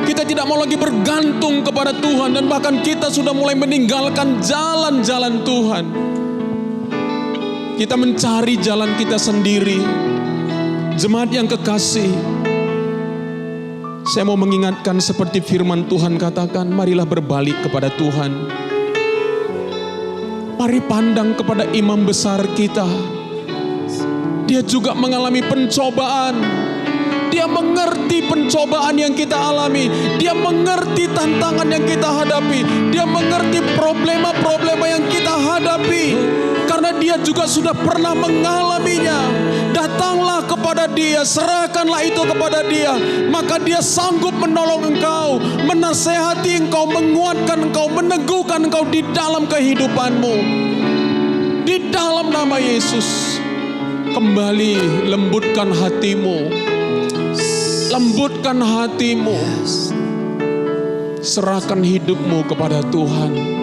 Kita tidak mau lagi bergantung kepada Tuhan. Dan bahkan kita sudah mulai meninggalkan jalan-jalan Tuhan. Kita mencari jalan kita sendiri. Jemaat yang kekasih, saya mau mengingatkan seperti firman Tuhan katakan, marilah berbalik kepada Tuhan. Mari pandang kepada imam besar kita. Dia juga mengalami pencobaan. Dia mengerti pencobaan yang kita alami. Dia mengerti tantangan yang kita hadapi. Dia mengerti problema-problema yang kita hadapi. Karena dia juga sudah pernah mengalaminya. Datanglah kepada dia, serahkanlah itu kepada dia. Maka dia sanggup menolong engkau, menasehati engkau, menguatkan engkau, meneguhkan engkau di dalam kehidupanmu. Di dalam nama Yesus, kembali lembutkan hatimu. Lembutkan hatimu. Serahkan hidupmu kepada Tuhan.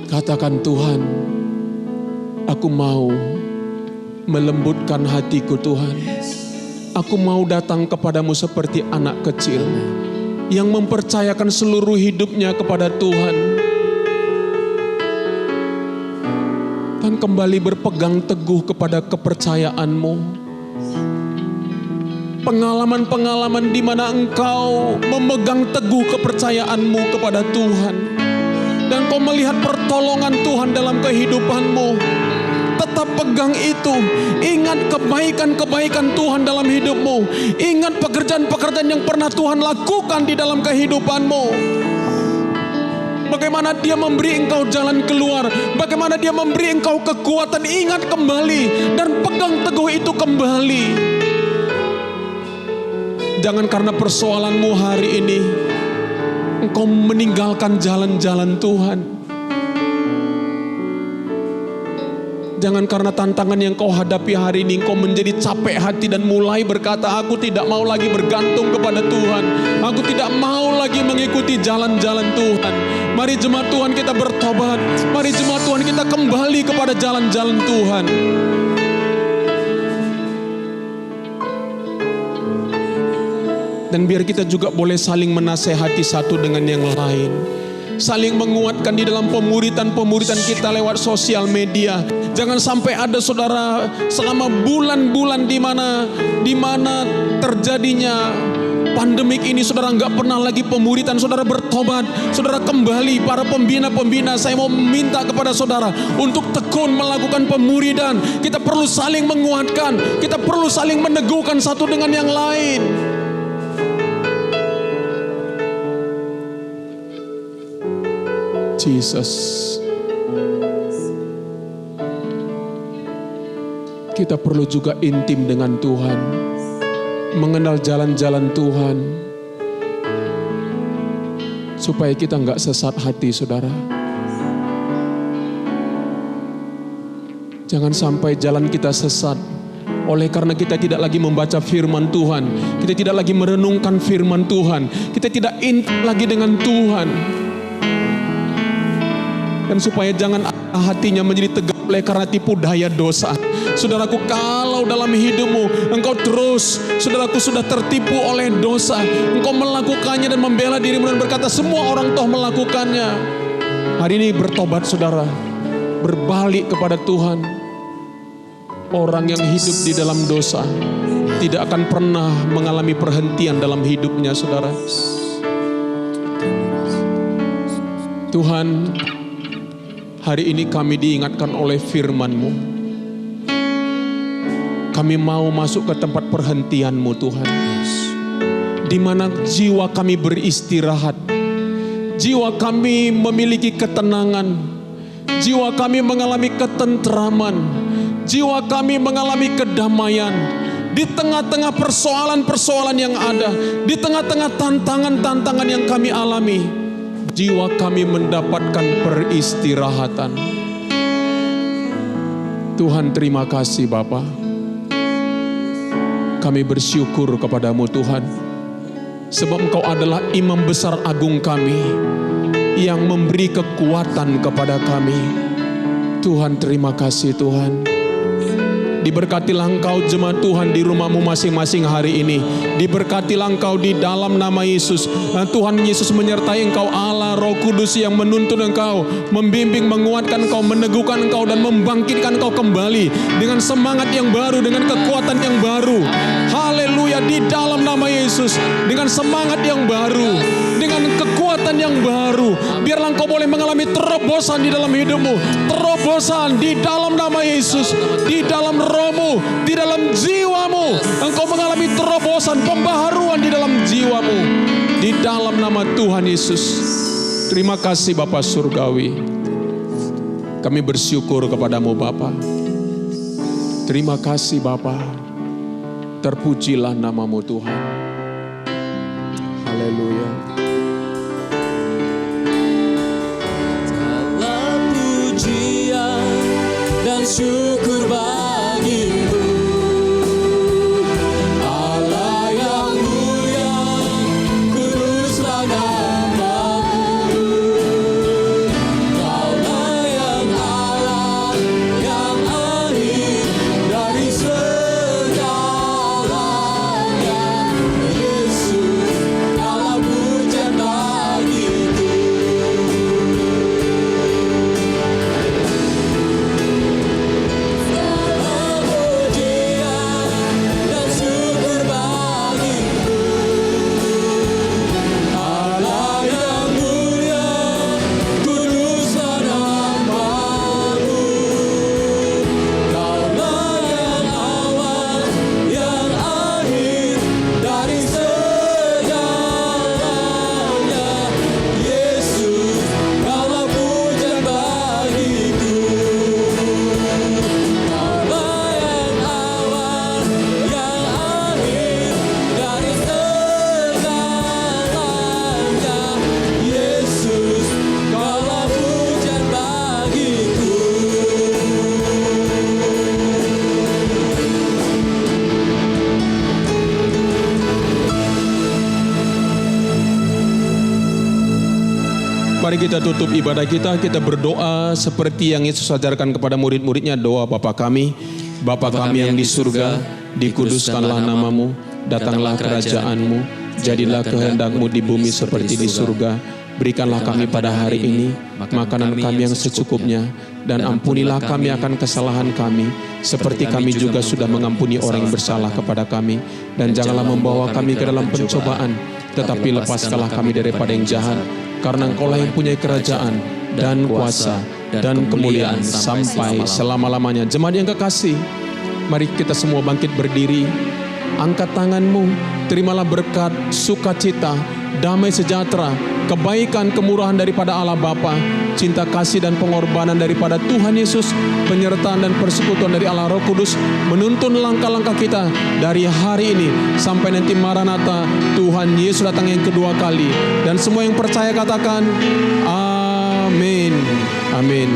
Katakan, Tuhan, aku mau melembutkan hatiku Tuhan. Aku mau datang kepadamu seperti anak kecil yang mempercayakan seluruh hidupnya kepada Tuhan. Dan kembali berpegang teguh kepada kepercayaanmu. Pengalaman-pengalaman di mana engkau memegang teguh kepercayaanmu kepada Tuhan. Dan kau melihat pertolongan Tuhan dalam kehidupanmu. Tetap pegang itu. Ingat kebaikan-kebaikan Tuhan dalam hidupmu. Ingat pekerjaan-pekerjaan yang pernah Tuhan lakukan di dalam kehidupanmu. Bagaimana Dia memberi engkau jalan keluar. Bagaimana Dia memberi engkau kekuatan. Ingat kembali dan pegang teguh itu kembali. Jangan karena persoalanmu hari ini engkau meninggalkan jalan-jalan Tuhan. Jangan karena tantangan yang kau hadapi hari ini engkau menjadi capek hati dan mulai berkata, aku tidak mau lagi bergantung kepada Tuhan. Aku tidak mau lagi mengikuti jalan-jalan Tuhan. Mari jemaat Tuhan kita bertobat. Mari jemaat Tuhan kita kembali kepada jalan-jalan Tuhan. Dan biar kita juga boleh saling menasehati satu dengan yang lain. Saling menguatkan di dalam pemuritan-pemuritan kita lewat sosial media. Jangan sampai ada saudara selama bulan-bulan di mana terjadinya pandemik ini saudara nggak pernah lagi pemuritan. Saudara bertobat, saudara kembali. Para pembina-pembina, saya mau minta kepada saudara untuk tekun melakukan pemuridan. Kita perlu saling menguatkan, kita perlu saling meneguhkan satu dengan yang lain. Jesus, kita perlu juga intim dengan Tuhan, mengenal jalan-jalan Tuhan, supaya kita nggak sesat hati, saudara. Jangan sampai jalan kita sesat oleh karena kita tidak lagi membaca firman Tuhan, kita tidak lagi merenungkan firman Tuhan, kita tidak intim lagi dengan Tuhan. Dan supaya jangan hatinya menjadi tegak oleh karena tipu daya dosa. Saudaraku, kalau dalam hidupmu engkau terus, saudaraku, sudah tertipu oleh dosa, engkau melakukannya dan membela dirimu dan berkata semua orang toh melakukannya. Hari ini bertobat saudara, berbalik kepada Tuhan. Orang yang hidup di dalam dosa tidak akan pernah mengalami perhentian dalam hidupnya, saudara. Tuhan, hari ini kami diingatkan oleh firman-Mu. Kami mau masuk ke tempat perhentian-Mu Tuhan. Di mana jiwa kami beristirahat. Jiwa kami memiliki ketenangan. Jiwa kami mengalami ketentraman. Jiwa kami mengalami kedamaian. Di tengah-tengah persoalan-persoalan yang ada. Di tengah-tengah tantangan-tantangan yang kami alami. Jiwa kami mendapatkan peristirahatan. Tuhan, terima kasih Bapa. Kami bersyukur kepadamu Tuhan. Sebab Engkau adalah imam besar agung kami, yang memberi kekuatan kepada kami. Tuhan, terima kasih Tuhan. Diberkatilah engkau jemaat Tuhan di rumahmu masing-masing hari ini. Diberkatilah engkau di dalam nama Yesus. Dan Tuhan Yesus menyertai engkau, Allah Roh Kudus yang menuntun engkau, membimbing, menguatkan engkau, meneguhkan engkau dan membangkitkan engkau kembali dengan semangat yang baru, dengan kekuatan yang baru. Haleluya, di dalam nama Yesus, dengan semangat yang baru, dengan kekuatan yang baru. Biarlah engkau boleh mengalami terobosan di dalam hidupmu, terobosan di dalam nama Yesus, di dalam rohmu, di dalam jiwamu. Engkau mengalami terobosan, pembaharuan di dalam jiwamu, di dalam nama Tuhan Yesus. Terima kasih Bapa Surgawi. Kami bersyukur kepadamu Bapa. Terima kasih Bapa. Terpujilah namamu Tuhan. Haleluya. Segala pujian dan syukur bagimu, Allah yang mulia, kuduslah namamu. Kaulah yang Allah yang akhir dari segalanya. Yesus, Allah puja mari kita tutup ibadah kita berdoa seperti yang Yesus ajarkan kepada murid-muridnya, doa Bapa kami yang di surga, dikuduskanlah namamu, datanglah kerajaanmu, jadilah kehendak-Mu di bumi seperti di surga. Berikanlah kami pada hari ini makanan kami yang secukupnya, dan ampunilah kami akan kesalahan kami, seperti kami juga sudah mengampuni orang yang bersalah kepada kami. Dan janganlah membawa kami ke dalam pencobaan, tetapi lepaskanlah kami daripada yang jahat. Karena Engkau-lah yang punya kerajaan dan kuasa dan kemuliaan sampai selama-lamanya. Jemaat yang kekasih, mari kita semua bangkit berdiri. Angkat tanganmu, terimalah berkat, sukacita, damai sejahtera, kebaikan, kemurahan daripada Allah Bapa, cinta kasih dan pengorbanan daripada Tuhan Yesus, penyertaan dan persekutuan dari Allah Roh Kudus, menuntun langkah-langkah kita dari hari ini sampai nanti Maranatha, Tuhan Yesus datang yang kedua kali. Dan semua yang percaya katakan, amin. Amin.